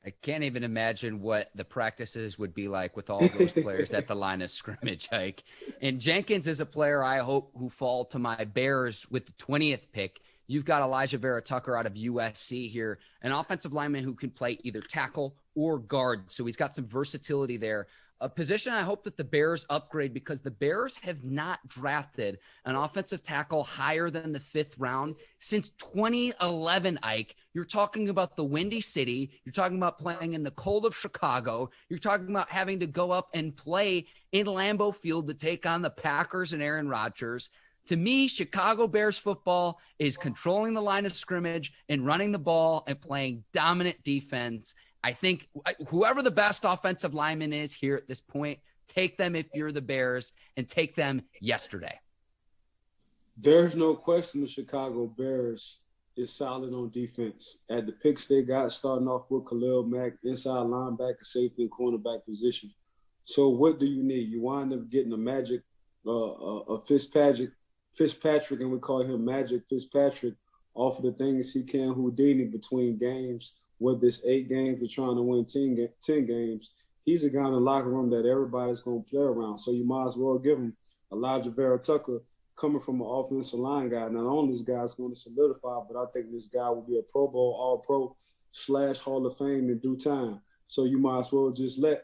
I can't even imagine what the practices would be like with all those players at the line of scrimmage, Ike. And Jenkins is a player I hope who fall to my Bears with the 20th pick. You've got Elijah VERA-TUCKER out of USC here, an offensive lineman who can play either tackle or guard. So he's got some versatility there. A position I hope that the Bears upgrade because the Bears have not drafted an offensive tackle higher than the 5th round since 2011, Ike. You're talking about the Windy City. You're talking about playing in the cold of Chicago. You're talking about having to go up and play in Lambeau Field to take on the Packers and Aaron Rodgers. To me, Chicago Bears football is controlling the line of scrimmage and running the ball and playing dominant defense. I think whoever the best offensive lineman is here at this point, take them if you're the Bears and take them yesterday. There's no question the Chicago Bears is solid on defense. At the picks they got, starting off with Khalil Mack, inside linebacker, safety, and cornerback position. So what do you need? You wind up getting a Magic, a Fitzpatrick, and we call him Magic Fitzpatrick, off of the things he can Houdini between games. Whether it's 8 games, we're trying to win 10 games. He's a guy in the locker room that everybody's going to play around. So you might as well give him Elijah VERA-TUCKER coming from an offensive line guy. Not only this guy's going to solidify, but I think this guy will be a Pro Bowl, All-Pro / Hall of Fame in due time. So you might as well just let,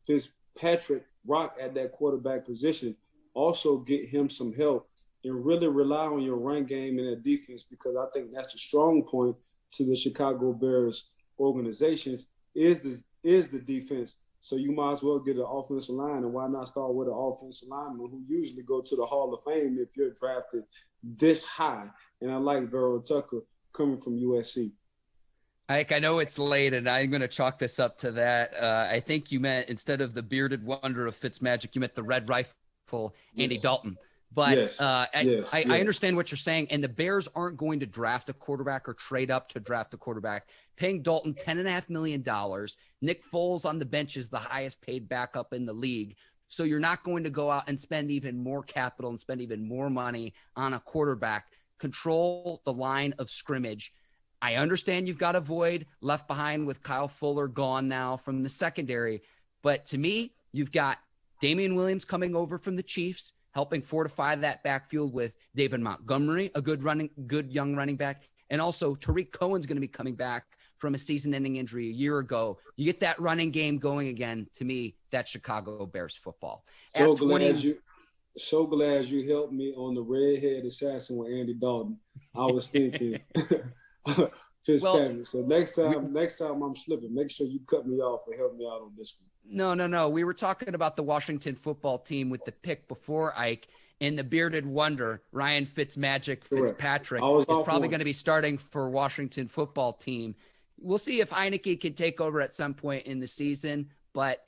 Fitzpatrick rock at that quarterback position. Also get him some help and really rely on your run game and that defense because I think that's the strong point to the Chicago Bears organizations is the defense. So you might as well get an offensive line, and why not start with an offensive lineman who usually go to the Hall of Fame if you're drafted this high? And I like VERA-TUCKER coming from USC. Ike, I know it's late, and I'm going to chalk this up to that. I think you meant instead of the bearded wonder of Fitzmagic, you meant the red rifle, Andy Dalton. But I understand what you're saying, and the Bears aren't going to draft a quarterback or trade up to draft a quarterback. Paying Dalton $10.5 million. Nick Foles on the bench is the highest paid backup in the league. So you're not going to go out and spend even more capital and spend even more money on a quarterback. Control the line of scrimmage. I understand you've got a void left behind with Kyle Fuller gone now from the secondary. But to me, you've got Damian Williams coming over from the Chiefs, helping fortify that backfield with David Montgomery, a good young running back. And also Tariq Cohen's going to be coming back from a season-ending injury a year ago. You get that running game going again. To me, that's Chicago Bears football. So glad you helped me on the redhead assassin with Andy Dalton. I was thinking Fitzpatrick. So next time I'm slipping, make sure you cut me off and help me out on this one. No. We were talking about the Washington football team with the pick before, Ike, and the bearded wonder, Ryan Fitzpatrick, is probably going to be starting for Washington football team. We'll see if Heineke can take over at some point in the season, but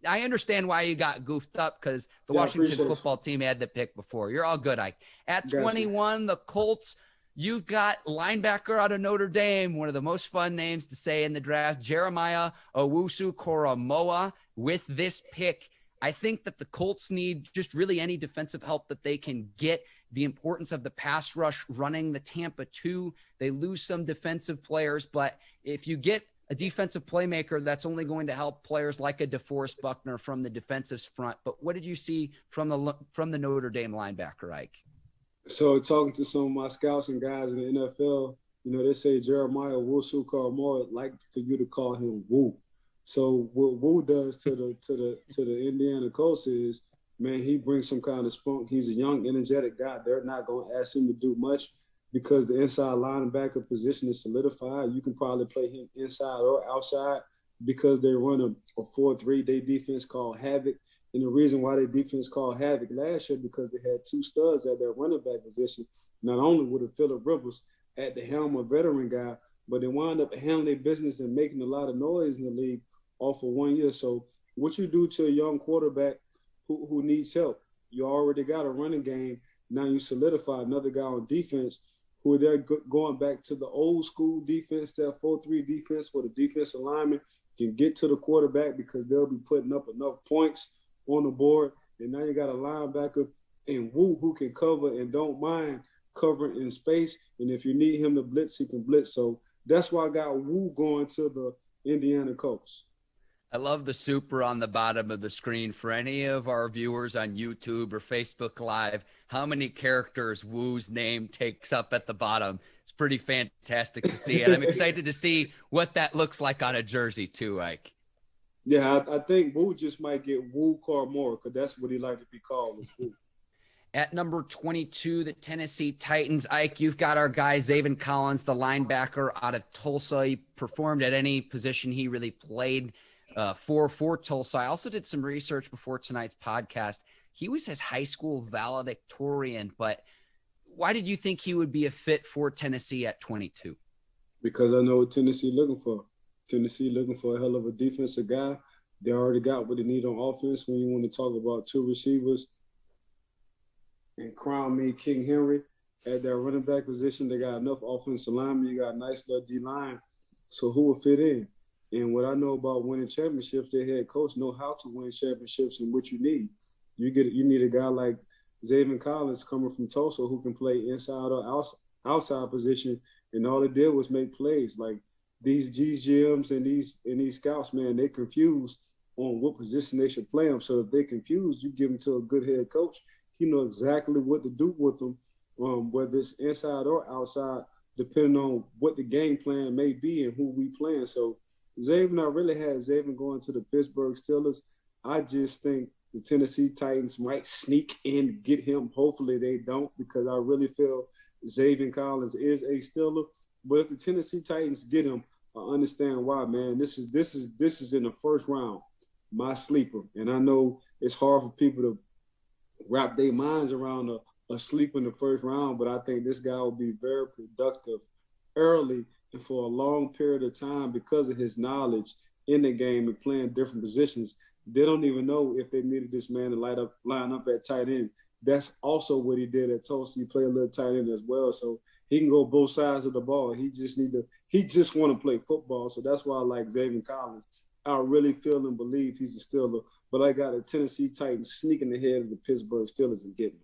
I understand why you got goofed up because the Washington football team had the pick before. You're all good, Ike. At 21, the Colts, you've got linebacker out of Notre Dame, one of the most fun names to say in the draft, Jeremiah Owusu-Koramaoah. With this pick, I think that the Colts need just really any defensive help that they can get. The importance of the pass rush running the Tampa 2. They lose some defensive players, but if you get a defensive playmaker, that's only going to help players like a DeForest Buckner from the defensive front. But what did you see from the Notre Dame linebacker, Ike? So talking to some of my scouts and guys in the NFL, they say Jeremiah OWUSU-KORAMOAH like for you to call him Woo. So what Woo does to the Indiana Colts is, man, he brings some kind of spunk. He's a young, energetic guy. They're not going to ask him to do much because the inside linebacker position is solidified. You can probably play him inside or outside because they run a 4-3. Their defense called Havoc. And the reason why their defense called Havoc last year because they had 2 studs at their running back position. Not only with a Phillip Rivers at the helm, a veteran guy, but they wound up handling their business and making a lot of noise in the league all for 1 year. So what you do to a young quarterback who needs help, you already got a running game. Now you solidify another guy on defense who they're going back to the old school defense, that 4-3 defense where the defensive lineman can get to the quarterback because they'll be putting up enough points on the board. And now you got a linebacker in Woo who can cover and don't mind covering in space. And if you need him to blitz, he can blitz. So that's why I got Woo going to the Indiana Colts. I love the super on the bottom of the screen. For any of our viewers on YouTube or Facebook Live, how many characters Woo's name takes up at the bottom. It's pretty fantastic to see. And I'm excited to see what that looks like on a jersey too, Ike. Yeah, I think Woo just might get Woo-KORAMOAH because that's what he like to be called is Woo. At number 22, the Tennessee Titans. Ike, you've got our guy Zaven Collins, the linebacker out of Tulsa. He performed at any position he really played for Tulsa. I also did some research before tonight's podcast. He was his high school valedictorian, but why did you think he would be a fit for Tennessee at 22? Because I know what Tennessee looking for. Tennessee looking for a hell of a defensive guy. They already got what they need on offense when you want to talk about 2 receivers and crown me King Henry at that running back position. They got enough offensive linemen. You got a nice little D-line. So who will fit in? And what I know about winning championships, their head coach know how to win championships and what you need. You need a guy like Zaven Collins coming from Tulsa who can play inside or outside position, and all they did was make plays. Like these GMs and these scouts, man, they confused on what position they should play them. So if they confused, you give them to a good head coach. He know exactly what to do with them, whether it's inside or outside, depending on what the game plan may be and who we playing. So Zaven, I really had Zaven going to the Pittsburgh Steelers. I just think the Tennessee Titans might sneak in, get him. Hopefully they don't, because I really feel Zaven Collins is a Steeler. But if the Tennessee Titans get him, I understand why, man. This is in the first round, my sleeper. And I know it's hard for people to wrap their minds around a sleeper in the first round, but I think this guy will be very productive early and for a long period of time because of his knowledge in the game and playing different positions. They don't even know if they needed this man to line up at tight end. That's also what he did at Tulsa. He played a little tight end as well, so he can go both sides of the ball. He just want to play football, so that's why I like Zaven Collins. I really feel and believe he's a Steeler, but I got a Tennessee Titans sneaking ahead of the Pittsburgh Steelers and getting him.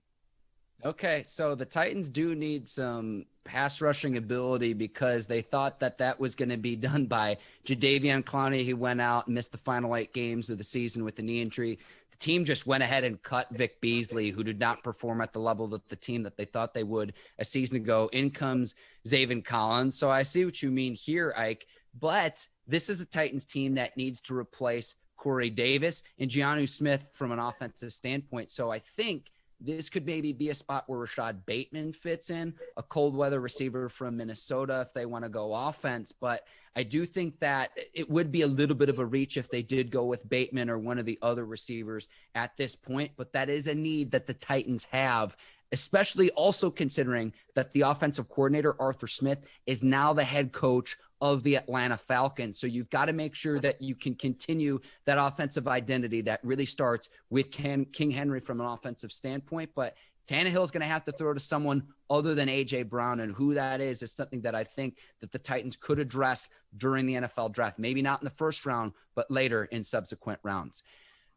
Okay, so the Titans do need some pass rushing ability because they thought that was going to be done by Jadeveon Clowney. He went out and missed the final 8 games of the season with the knee injury. The team just went ahead and cut Vic Beasley, who did not perform at the level that the team that they thought they would a season ago. In comes Zaven Collins. So I see what you mean here, Ike, but this is a Titans team that needs to replace Corey Davis and Jonnu Smith from an offensive standpoint. So I think this could maybe be a spot where Rashad Bateman fits in, a cold weather receiver from Minnesota if they want to go offense. But I do think that it would be a little bit of a reach if they did go with Bateman or one of the other receivers at this point. But that is a need that the Titans have, especially also considering that the offensive coordinator, Arthur Smith, is now the head coach of the Atlanta Falcons. So you've got to make sure that you can continue that offensive identity that really starts with King Henry from an offensive standpoint. But Tannehill's going to have to throw to someone other than A.J. Brown, and who that is something that I think that the Titans could address during the NFL draft. Maybe not in the first round, but later in subsequent rounds.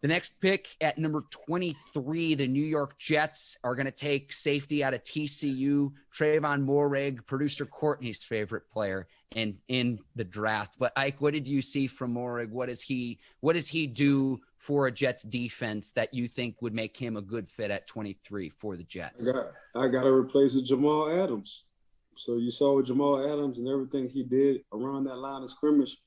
The next pick at number 23, the New York Jets are going to take safety out of TCU, Trayvon Moehrig, producer Courtney's favorite player in the draft. But Ike, what did you see from Moehrig? What does he do for a Jets defense that you think would make him a good fit at 23 for the Jets? I got to replace Jamal Adams. So you saw with Jamal Adams and everything he did around that line of scrimmage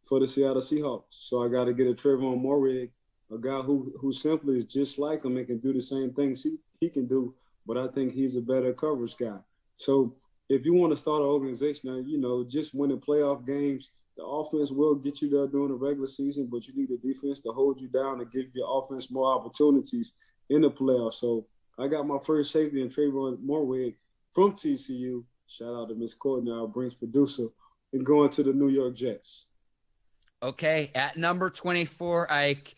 for the Seattle Seahawks. So I got to get a Trayvon Moehrig, a guy who simply is just like him and can do the same things he can do, but I think he's a better coverage guy. So if you want to start an organization, just winning playoff games, the offense will get you there during the regular season, but you need a defense to hold you down and give your offense more opportunities in the playoffs. So I got my first safety in Trayvon Moehrig from TCU. Shout out to Miss Courtney, our Brinks producer, and going to the New York Jets. Okay, at number 24, Ike,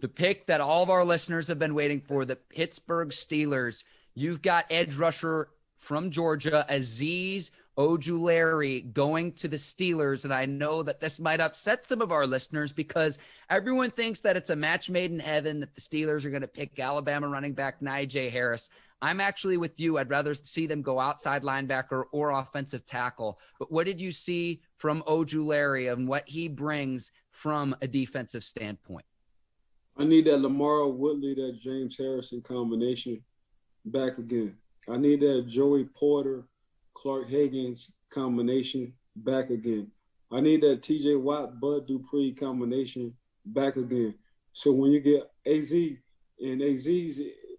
the pick that all of our listeners have been waiting for, the Pittsburgh Steelers. You've got edge rusher from Georgia, Azeez Ojulari, going to the Steelers. And I know that this might upset some of our listeners because everyone thinks that it's a match made in heaven, that the Steelers are going to pick Alabama running back Najee Harris. I'm actually with you. I'd rather see them go outside linebacker or offensive tackle. But what did you see from Ojulari and what he brings from a defensive standpoint? I need that Lamar Woodley, that James Harrison combination back again. I need that Joey Porter, Clark Higgins combination back again. I need that T.J. Watt, Bud Dupree combination back again. So when you get Azeez,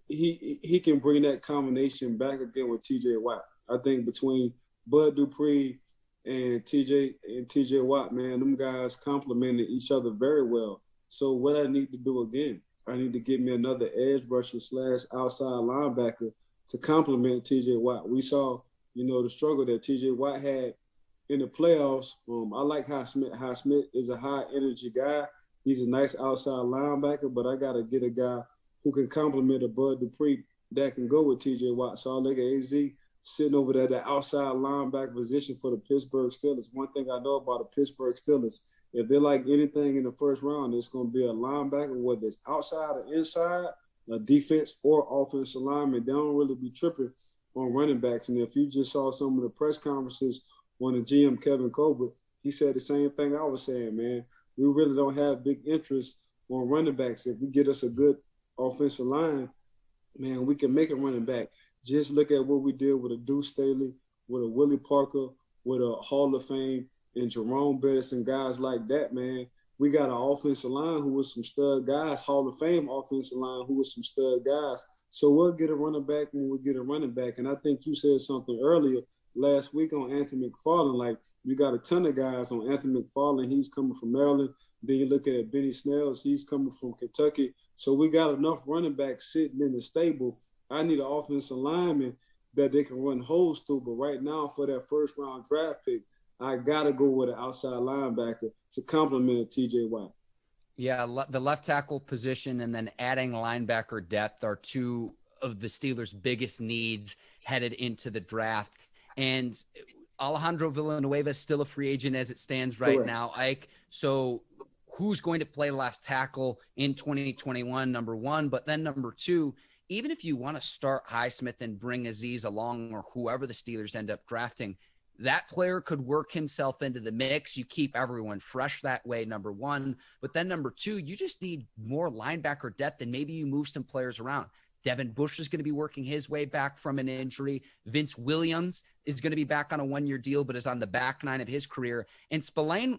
he can bring that combination back again with T.J. Watt. I think between Bud Dupree and T.J. Watt, man, them guys complemented each other very well. So what I need to do again, I need to get me another edge rusher / outside linebacker to complement T.J. Watt. We saw, the struggle that T.J. Watt had in the playoffs. I like Highsmith. Highsmith is a high-energy guy. He's a nice outside linebacker, but I got to get a guy who can complement a Bud Dupree that can go with T.J. Watt. So I look at Azeez sitting over there, the outside linebacker position for the Pittsburgh Steelers. One thing I know about the Pittsburgh Steelers, if they like anything in the first round, it's going to be a linebacker, whether it's outside or inside, a defense or offensive lineman. They don't really be tripping on running backs. And if you just saw some of the press conferences on the GM, Kevin Colbert, he said the same thing I was saying, man. We really don't have big interest on running backs. If we get us a good offensive line, man, we can make a running back. Just look at what we did with a Deuce Staley, with a Willie Parker, with a Hall of Fame, and Jerome Bettis and guys like that, man. We got an offensive line who was some stud guys, Hall of Fame offensive line who was some stud guys. So we'll get a running back when we get a running back. And I think you said something earlier last week on Anthony McFarland. Like, you got a ton of guys on Anthony McFarland. He's coming from Maryland. Then you look at Benny Snells. He's coming from Kentucky. So we got enough running backs sitting in the stable. I need an offensive lineman that they can run holes through. But right now, for that first-round draft pick, I got to go with an outside linebacker to complement T.J. Watt. Yeah, the left tackle position and then adding linebacker depth are two of the Steelers' biggest needs headed into the draft. And Alejandro Villanueva is still a free agent as it stands right now, Ike. So who's going to play left tackle in 2021, number one? But then number two, even if you want to start Highsmith and bring Azeez along or whoever the Steelers end up drafting, that player could work himself into the mix. You keep everyone fresh that way, number one. But then number two, you just need more linebacker depth, and maybe you move some players around. Devin Bush is going to be working his way back from an injury. Vince Williams is going to be back on a one-year deal, but is on the back nine of his career. And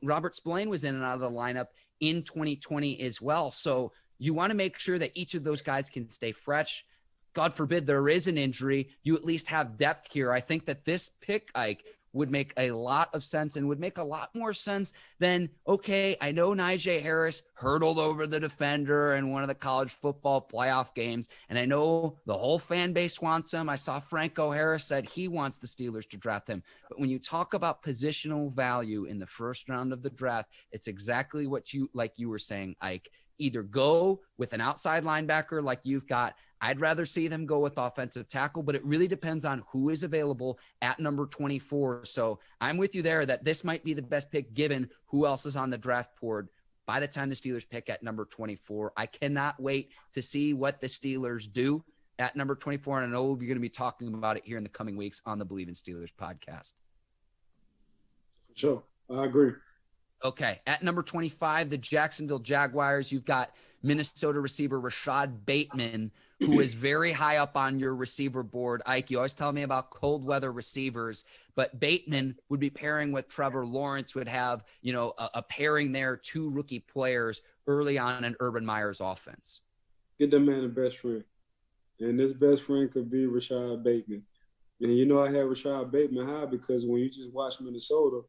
Robert Spillane was in and out of the lineup in 2020 as well. So you want to make sure that each of those guys can stay fresh. God forbid there is an injury. You at least have depth here. I think that this pick, Ike, would make a lot of sense and would make a lot more sense than, okay, I know Najee Harris hurdled over the defender in one of the college football playoff games, and I know the whole fan base wants him. I saw Franco Harris said he wants the Steelers to draft him. But when you talk about positional value in the first round of the draft, it's exactly what you were saying, Ike. Either go with an outside linebacker like you've got. I'd rather see them go with offensive tackle, but it really depends on who is available at number 24. So I'm with you there that this might be the best pick given who else is on the draft board by the time the Steelers pick at number 24. I cannot wait to see what the Steelers do at number 24. And I know we're going to be talking about it here in the coming weeks on the Bleav in Steelers podcast. For sure. I agree. Okay. At number 25, the Jacksonville Jaguars, you've got Minnesota receiver Rashad Bateman, who is very high up on your receiver board. Ike, you always tell me about cold weather receivers, but Bateman would be pairing with Trevor Lawrence, would have, a pairing there, 2 rookie players early on in Urban Meyer's offense. Get that man a best friend. And this best friend could be Rashad Bateman. And I had Rashad Bateman high because when you just watch Minnesota,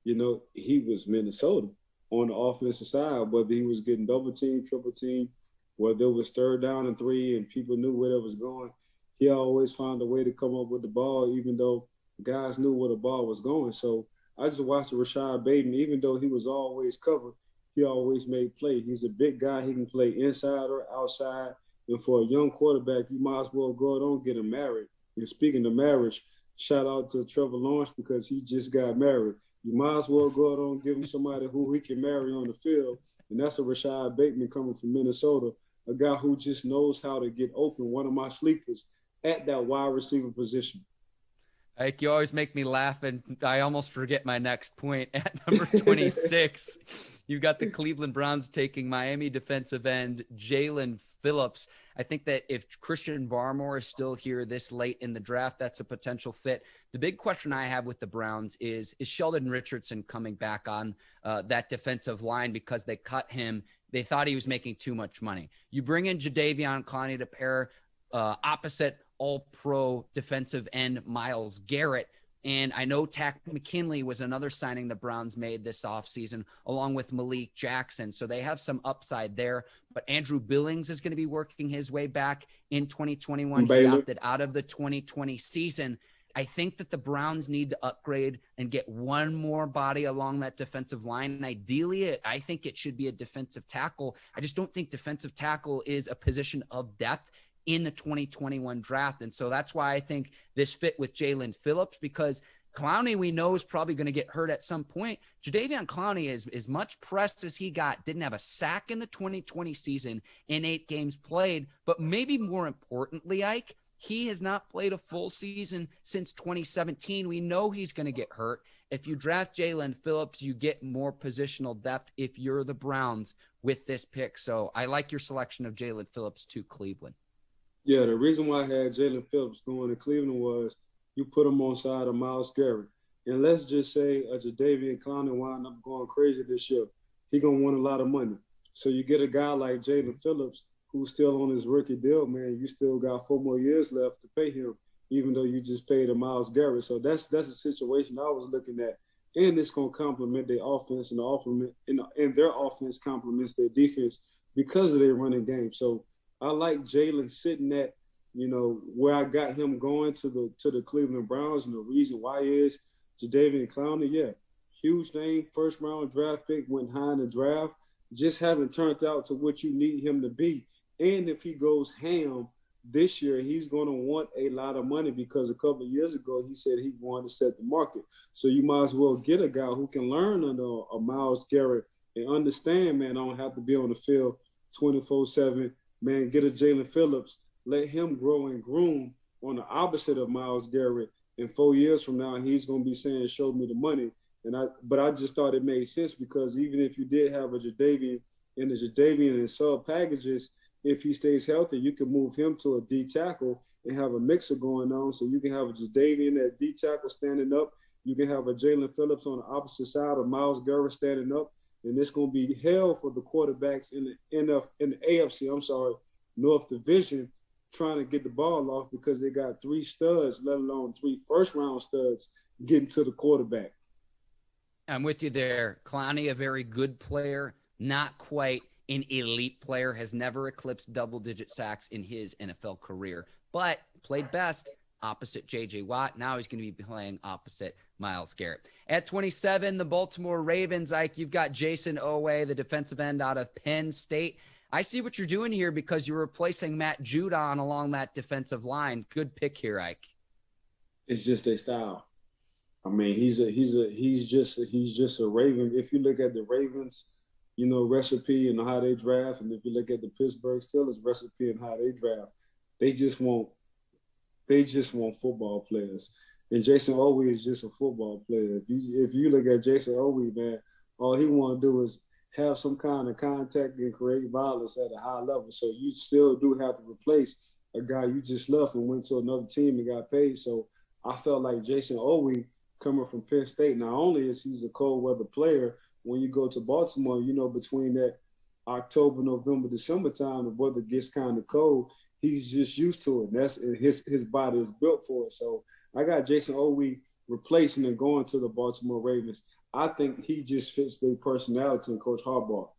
he was Minnesota on the offensive side, whether he was getting double team, triple team, whether it was 3rd down and 3 and people knew where it was going, he always found a way to come up with the ball, even though guys knew where the ball was going. So I just watched Rashad Bateman, even though he was always covered, he always made play. He's a big guy. He can play inside or outside. And for a young quarterback, you might as well go on and get him married. And speaking of marriage, shout out to Trevor Lawrence because he just got married. You might as well go on and give him somebody who he can marry on the field. And that's a Rashad Bateman coming from Minnesota, a guy who just knows how to get open, one of my sleepers at that wide receiver position. Ike, you always make me laugh, and I almost forget my next point. At number 26, you've got the Cleveland Browns taking Miami defensive end Jaylon Phillips. I think that if Christian Barmore is still here this late in the draft, that's a potential fit. The big question I have with the Browns is Sheldon Richardson coming back on that defensive line because they cut him. They thought he was making too much money. You bring in Jadeveon Clowney to pair opposite all-pro defensive end Myles Garrett. And I know Takk McKinley was another signing the Browns made this offseason, along with Malik Jackson. So they have some upside there. But Andrew Billings is going to be working his way back in 2021. He opted out of the 2020 season. I think that the Browns need to upgrade and get one more body along that defensive line. And ideally, I think it should be a defensive tackle. I just don't think defensive tackle is a position of depth in the 2021 draft. And so that's why I think this fit with Jaylon Phillips, because Clowney, we know, is probably going to get hurt at some point. Jadeveon Clowney is as much press as he got, didn't have a sack in the 2020 season in 8 games played, but maybe more importantly, Ike, he has not played a full season since 2017. We know he's going to get hurt. If you draft Jaylon Phillips, you get more positional depth if you're the Browns with this pick. So I like your selection of Jaylon Phillips to Cleveland. Yeah, the reason why I had Jaylon Phillips going to Cleveland was you put him on side of Myles Garrett. And let's just say Jadeveon Clowney wind up going crazy this year. He going to want a lot of money. So you get a guy like Jaylon Phillips who's still on his rookie deal, man. You still got 4 more years left to pay him, even though you just paid a Myles Garrett. So that's a situation I was looking at. And it's going to complement their offense, and their offense complements their defense because of their running game. So I like Jaylon sitting at, where I got him going to the Cleveland Browns. And the reason why is Jadeveon Clowney, huge name, 1st round draft pick, went high in the draft, just haven't turned out to what you need him to be. And if he goes ham this year, he's going to want a lot of money because a couple of years ago he said he wanted to set the market. So you might as well get a guy who can learn under a Myles Garrett and understand, man, I don't have to be on the field 24/7. Man, get a Jaylon Phillips, let him grow and groom on the opposite of Myles Garrett. And 4 years from now, he's going to be saying, show me the money. But I just thought it made sense because even if you did have a Jadeveon and sub packages, if he stays healthy, you can move him to a D tackle and have a mixer going on. So you can have a Jadeveon at D tackle standing up. You can have a Jaylon Phillips on the opposite side of Myles Garrett standing up. And it's going to be hell for the quarterbacks in the AFC, North Division, trying to get the ball off because they got 3 studs, let alone 3 first-round studs, getting to the quarterback. I'm with you there. Clowney, a very good player, not quite an elite player, has never eclipsed double-digit sacks in his NFL career, but played best opposite J.J. Watt. Now he's going to be playing opposite Myles Garrett. At 27, the Baltimore Ravens, Ike, you've got Jayson Oweh, the defensive end out of Penn State. I see what you're doing here because you're replacing Matt Judon along that defensive line. Good pick here, Ike. It's just their style. I mean, he's just a Raven. If you look at the Ravens, recipe and how they draft. And if you look at the Pittsburgh Steelers recipe and how they draft, they just want football players. And Jason Owe is just a football player. If you look at Jason Owe, man, all he want to do is have some kind of contact and create violence at a high level. So you still do have to replace a guy you just left and went to another team and got paid. So I felt like Jason Owe coming from Penn State, not only is he's a cold weather player, when you go to Baltimore, between that October, November, December time, the weather gets kind of cold. He's just used to it. And that's his body is built for it. So I got Jason Owe replacing and going to the Baltimore Ravens. I think he just fits their personality and Coach Harbaugh.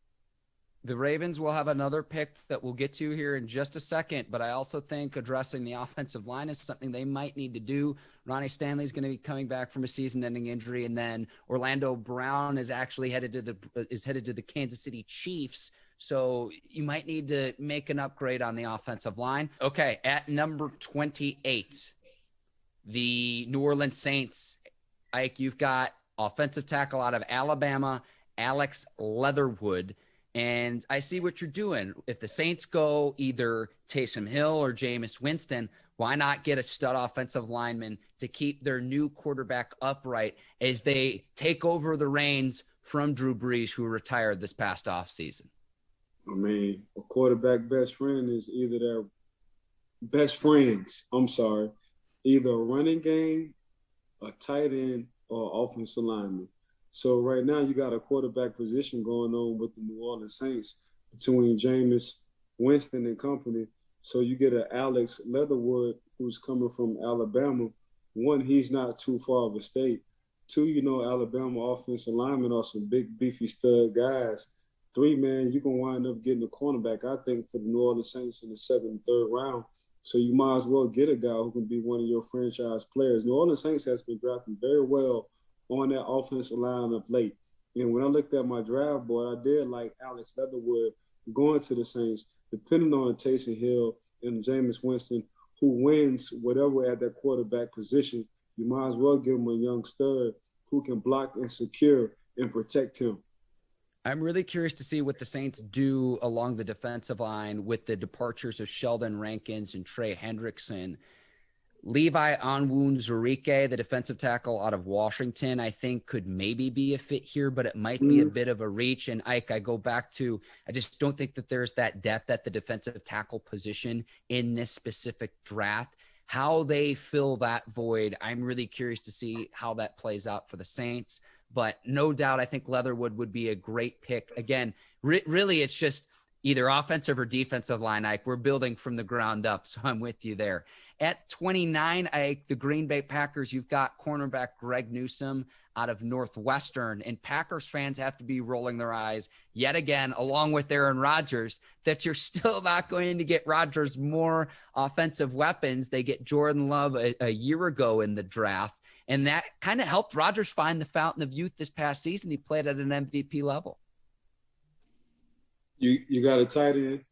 The Ravens will have another pick that we'll get to here in just a second, but I also think addressing the offensive line is something they might need to do. Ronnie Stanley's going to be coming back from a season-ending injury, and then Orlando Brown is actually headed to the Kansas City Chiefs. So you might need to make an upgrade on the offensive line. Okay, at number 28, the New Orleans Saints. Ike, you've got offensive tackle out of Alabama, Alex Leatherwood. And I see what you're doing. If the Saints go either Taysom Hill or Jameis Winston, why not get a stud offensive lineman to keep their new quarterback upright as they take over the reins from Drew Brees, who retired this past offseason? I mean, a quarterback best friend is either their best friends, either a running game, a tight end, or offensive lineman. So right now you got a quarterback position going on with the New Orleans Saints between Jameis Winston and company. So you get an Alex Leatherwood who's coming from Alabama. One, he's not too far of a state. Two, Alabama offensive linemen are some big, beefy stud guys. Three, man, you're going to wind up getting a cornerback, I think, for the New Orleans Saints in the 2nd and 3rd round. So you might as well get a guy who can be one of your franchise players. New Orleans Saints has been drafting very well on that offensive line of late. And when I looked at my draft board, I did like Alex Leatherwood going to the Saints, depending on Taysom Hill and Jameis Winston, who wins whatever at that quarterback position. You might as well give him a young stud who can block and secure and protect him. I'm really curious to see what the Saints do along the defensive line with the departures of Sheldon Rankins and Trey Hendrickson. Levi Onwuzurike, the defensive tackle out of Washington, I think could maybe be a fit here, but it might be a bit of a reach. And Ike, I go back to, I just don't think that there's that depth at the defensive tackle position in this specific draft. How they fill that void, I'm really curious to see how that plays out for the Saints. But no doubt, I think Leatherwood would be a great pick. Again, really, it's just either offensive or defensive line, Ike. We're building from the ground up, so I'm with you there. At 29, Ike, the Green Bay Packers, you've got cornerback Greg Newsome out of Northwestern, and Packers fans have to be rolling their eyes yet again, along with Aaron Rodgers, that you're still not going to get Rodgers more offensive weapons. They get Jordan Love a year ago in the draft, and that kind of helped Rodgers find the fountain of youth this past season. He played at an MVP level. You got a tight end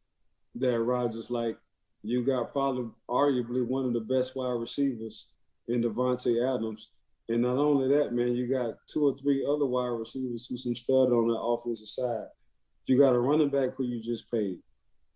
that Rodgers like. You got probably arguably one of the best wide receivers in DEVONTA Adams. And not only that, man, you got 2 or 3 other wide receivers who's some stud on the offensive side. You got a running back who you just paid.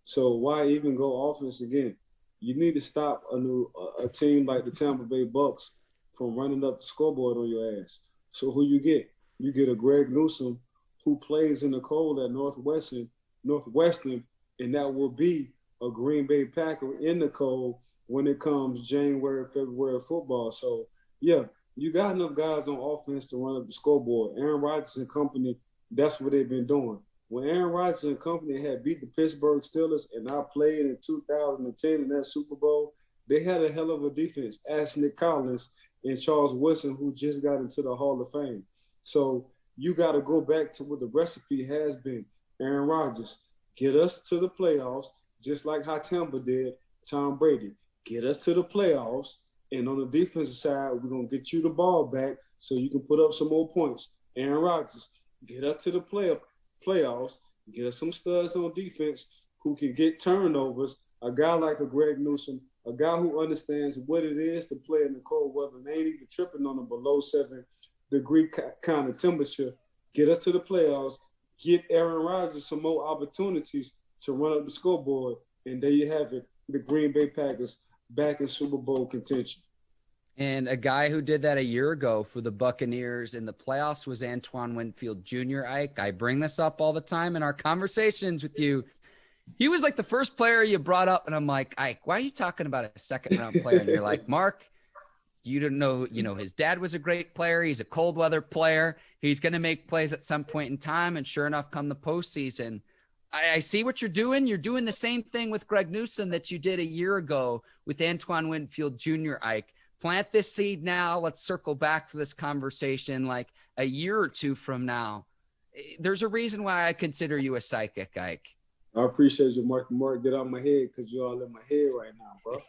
So why even go offense again? You need to stop a team like the Tampa Bay Bucks from running up the scoreboard on your ass. So who you get? You get a Greg Newsome who plays in the cold at Northwestern, and that will be a Green Bay Packer in the cold when it comes January, February football. So, yeah, you got enough guys on offense to run up the scoreboard. Aaron Rodgers and company, that's what they've been doing. When Aaron Rodgers and company had beat the Pittsburgh Steelers and I played in 2010 in that Super Bowl, they had a hell of a defense. Ask Nick Collins and Charles Woodson, who just got into the Hall of Fame. So you got to go back to what the recipe has been. Aaron Rodgers, get us to the playoffs, just like how Tampa did Tom Brady. Get us to the playoffs, and on the defensive side, we're going to get you the ball back so you can put up some more points. Aaron Rodgers, get us to the playoffs, get us some studs on defense who can get turnovers, a guy like a Greg Newsome, a guy who understands what it is to play in the cold weather and ain't even tripping on a below 7 degree kind of temperature. Get us to the playoffs, get Aaron Rodgers some more opportunities to run up the scoreboard. And there you have it, the Green Bay Packers back in Super Bowl contention. And a guy who did that a year ago for the Buccaneers in the playoffs was Antoine Winfield Jr. Ike, I bring this up all the time in our conversations with you. He was like the first player you brought up, and I'm like, Ike, why are you talking about a second-round player? And you're like, Mark, you don't know, his dad was a great player. He's a cold weather player. He's going to make plays at some point in time. And sure enough, come the postseason, I see what you're doing. You're doing the same thing with Greg Newsome that you did a year ago with Antoine Winfield Jr. Ike. Plant this seed now. Let's circle back for this conversation like a year or two from now. There's a reason why I consider you a psychic, Ike. I appreciate you, Mark. Mark, get out my head because you're all in my head right now, bro.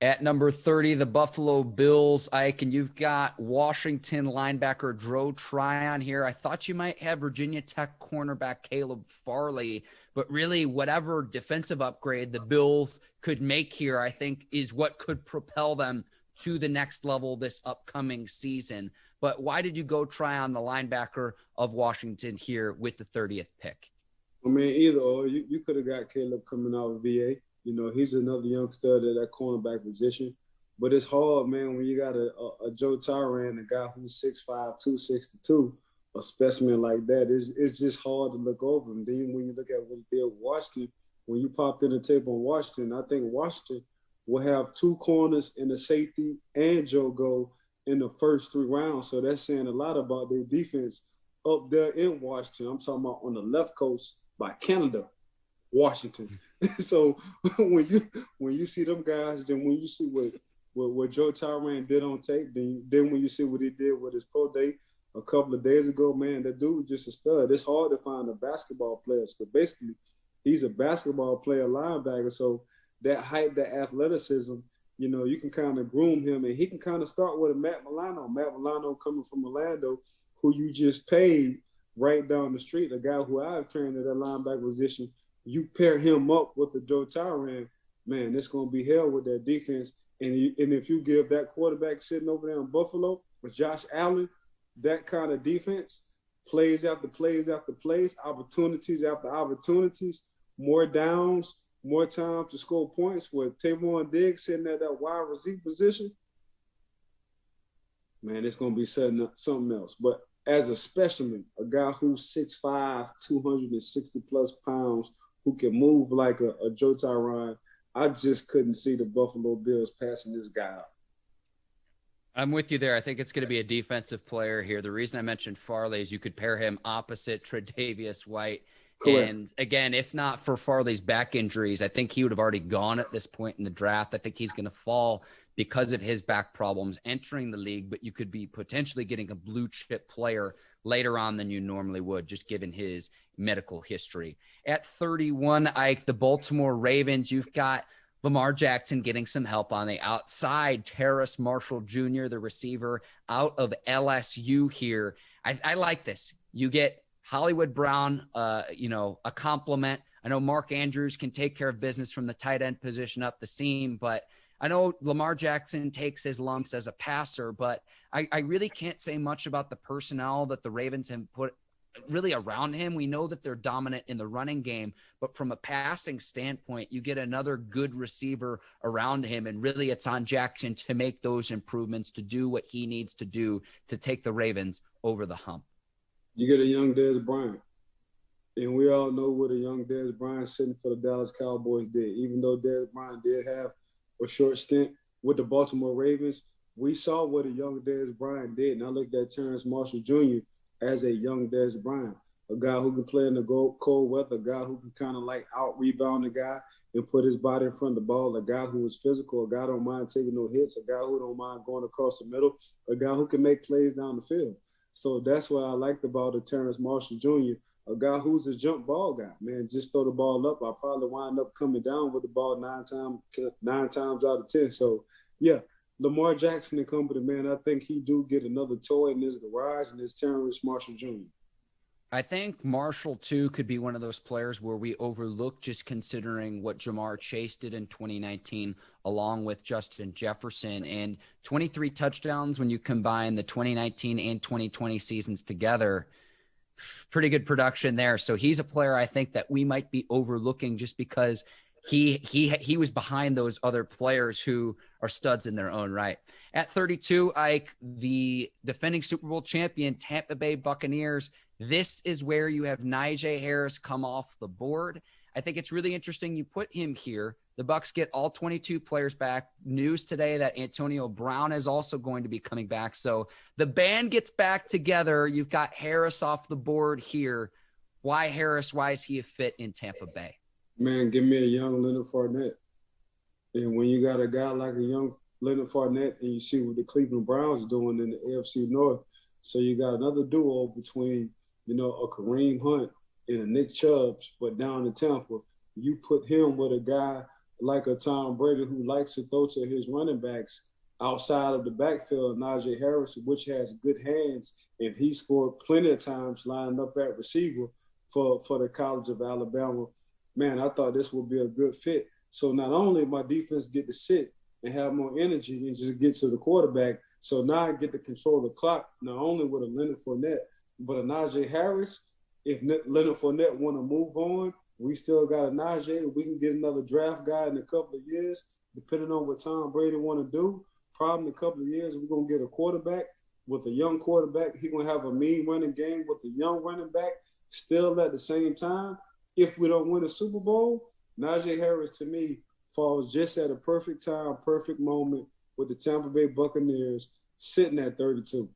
At number 30, the Buffalo Bills, Ike, and you've got Washington linebacker Dro Tryon here. I thought you might have Virginia Tech cornerback Caleb Farley, but really whatever defensive upgrade the Bills could make here, I think, is what could propel them to the next level this upcoming season. But why did you go Tryon, the linebacker of Washington, here with the 30th pick? I mean, either or. You could have got Caleb coming out of VA. He's another young stud at that cornerback position. But it's hard, man, when you got a Joe Tyran, a guy who's 6'5", 262, a specimen like that. It's just hard to look over him. Then when you look at what he did with Washington, when you popped in the tape on Washington, I think Washington will have 2 corners and a safety and Joe Go in the first 3 rounds. So that's saying a lot about their defense up there in Washington. I'm talking about on the left coast by Canada, Washington. So when you see them guys, then when you see what Joe Tyran did on tape, then when you see what he did with his pro day a couple of days ago, man, that dude just a stud. It's hard to find a basketball player. So basically, he's a basketball player linebacker. So that height, that athleticism, you can kind of groom him, and he can kind of start with a Matt Milano. Matt Milano coming from Orlando, who you just paid right down the street, a guy who I've trained at that linebacker position. You pair him up with the Joe Tyran, man, it's going to be hell with that defense. And if you give that quarterback sitting over there in Buffalo with Josh Allen, that kind of defense, plays after plays after plays, opportunities after opportunities, more downs, more time to score points with Tavon Diggs sitting at that wide receiver position, man, it's going to be something else. But as a specimen, a guy who's 6'5", 260-plus pounds, who can move like a Joe Tyran, I just couldn't see the Buffalo Bills passing this guy up. I'm with you there. I think it's going to be a defensive player here. The reason I mentioned Farley is you could pair him opposite Tre'Davious White. Correct. And again, if not for Farley's back injuries, I think he would have already gone at this point in the draft. I think he's going to fall because of his back problems entering the league, but you could be potentially getting a blue chip player later on than you normally would, just given his medical history. At 31, Ike, the Baltimore Ravens, you've got Lamar Jackson getting some help on the outside. Terrace Marshall Jr., the receiver out of LSU here. I like this. You get Hollywood Brown, a compliment. I know Mark Andrews can take care of business from the tight end position up the seam, but I know Lamar Jackson takes his lumps as a passer, but I really can't say much about the personnel that the Ravens have put really around him. We know that they're dominant in the running game, but from a passing standpoint, you get another good receiver around him, and really it's on Jackson to make those improvements, to do what he needs to do to take the Ravens over the hump. You get a young Dez Bryant, and we all know what a young Dez Bryant sitting for the Dallas Cowboys did. Even though Dez Bryant did have a short stint with the Baltimore Ravens, we saw what a young Dez Bryant did. And I looked at Terrace Marshall Jr. as a young Dez Bryant, a guy who can play in the cold weather, a guy who can kind of like out-rebound the guy and put his body in front of the ball, a guy who is physical, a guy who don't mind taking no hits, a guy who don't mind going across the middle, a guy who can make plays down the field. So that's what I liked about the Terrace Marshall Jr., a guy who's a jump ball guy, man. Just throw the ball up. I probably wind up coming down with the ball nine times out of 10. So, yeah, Lamar Jackson and company, man, I think he do get another toy in his garage, and it's Terrace Marshall Jr. I think Marshall, too, could be one of those players where we overlook, just considering what Jamar Chase did in 2019 along with Justin Jefferson, and 23 touchdowns when you combine the 2019 and 2020 seasons together. pretty good production there. So he's a player I think that we might be overlooking just because he was behind those other players who are studs in their own right. At 32, Ike, the defending Super Bowl champion Tampa Bay Buccaneers. This is where you have Najee Harris come off the board. I think it's really interesting you put him here. The Bucs get all 22 players back. News today that Antonio Brown is also going to be coming back. So the band gets back together. You've got Harris off the board here. Why Harris? Why is he a fit in Tampa Bay? Man, give me a young Leonard Fournette. And when you got a guy like a young Leonard Fournette and you see what the Cleveland Browns are doing in the AFC North, so you got another duo between, a Kareem Hunt and a Nick Chubb, but down in Tampa, you put him with a guy like a Tom Brady who likes to throw to his running backs outside of the backfield, Najee Harris, which has good hands, and he scored plenty of times lining up at receiver for the College of Alabama. Man, I thought this would be a good fit. So not only my defense get to sit and have more energy and just get to the quarterback, so now I get to control the clock, not only with a Leonard Fournette, but a Najee Harris. If Leonard Fournette want to move on, we still got a Najee. We can get another draft guy in a couple of years, depending on what Tom Brady want to do. Probably in a couple of years, we're going to get a quarterback. With a young quarterback, he's going to have a mean running game with a young running back. Still at the same time, if we don't win a Super Bowl, Najee Harris, to me, falls just at a perfect time, perfect moment with the Tampa Bay Buccaneers sitting at 32.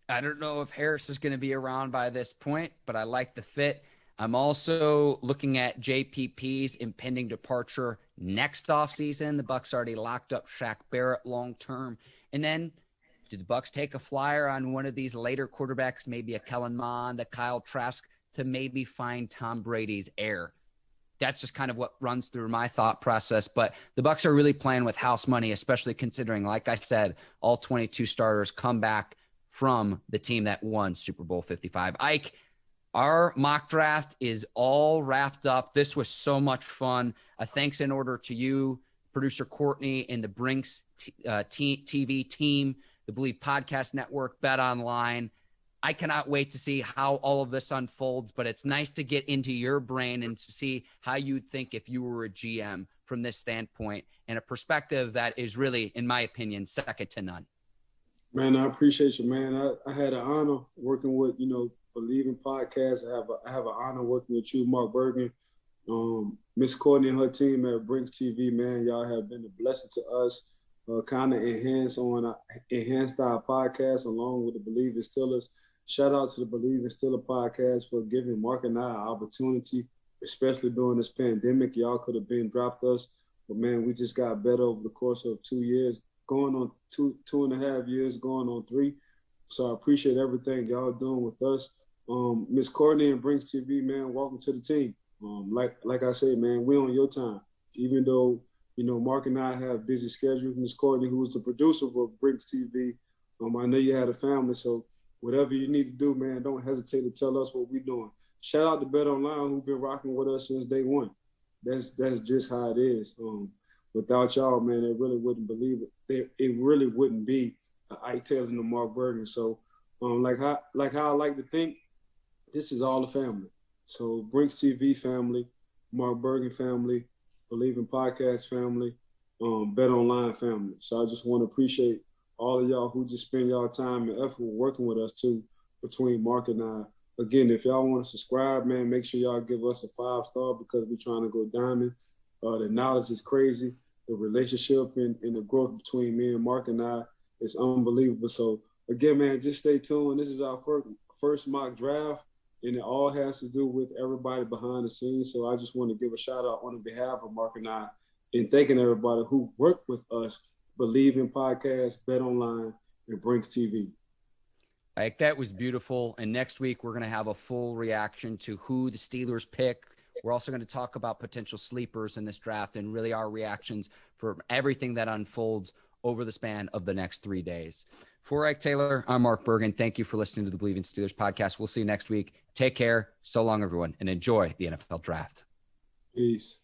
I don't know if Harris is going to be around by this point, but I like the fit. I'm also looking at JPP's impending departure next offseason. The Bucs already locked up Shaq Barrett long-term. And then do the Bucs take a flyer on one of these later quarterbacks, maybe a Kellen Mond, a Kyle Trask, to maybe find Tom Brady's heir? That's just kind of what runs through my thought process. But the Bucs are really playing with house money, especially considering, like I said, all 22 starters come back from the team that won Super Bowl 55. Ike, our mock draft is all wrapped up. This was so much fun. A thanks in order to you, producer Courtney, and the Brinks TV team, the Bleav Podcast Network, Bet Online. I cannot wait to see how all of this unfolds, but it's nice to get into your brain and to see how you'd think if you were a GM from this standpoint, and a perspective that is really, in my opinion, second to none. Man, I appreciate you, man. I had an honor working with, Bleav in Podcast. I have an honor working with you, Mark Bergin, Miss Courtney and her team at Brinks TV, man. Y'all have been a blessing to us. Kind of enhanced our podcast along with the Bleav in Steelers. Shout out to the Bleav in Steelers podcast for giving Mark and I an opportunity, especially during this pandemic. Y'all could have been dropped us, but man, we just got better over the course of 2 years, going on two and a half years, going on 3. So I appreciate everything y'all doing with us. Miss Courtney and Brinks TV, man, welcome to the team. Like I said, man, we on your time. Even though, Mark and I have busy schedules, Miss Courtney, who's the producer of Brinks TV, I know you had a family, so whatever you need to do, man, don't hesitate to tell us what we're doing. Shout out to Bet Online, who've been rocking with us since day one. That's just how it is. Without y'all, man, it really wouldn't believe it. It really wouldn't be Ike Taylor and Mark Bergin. So, like how I like to think, this is all the family. So, Brinks TV family, Mark Bergin family, Bleav in Podcast family, Bet Online family. So I just want to appreciate all of y'all who just spend y'all time and effort working with us too, between Mark and I. Again, if y'all want to subscribe, man, make sure y'all give us a 5-star because we're trying to go diamond. The knowledge is crazy. The relationship and the growth between me and Mark and I is unbelievable. So again, man, just stay tuned. This is our first mock draft, and it all has to do with everybody behind the scenes. So I just want to give a shout out on behalf of Mark and I, and thanking everybody who worked with us, Bleav in Podcast, Bet Online, and Brinks TV. Like, that was beautiful. And next week, we're going to have a full reaction to who the Steelers pick. We're also going to talk about potential sleepers in this draft and really our reactions for everything that unfolds over the span of the next 3 days. For Ike Taylor, I'm Mark Bergin. Thank you for listening to the Bleav in Steelers podcast. We'll see you next week. Take care. So long, everyone, and enjoy the NFL draft. Peace.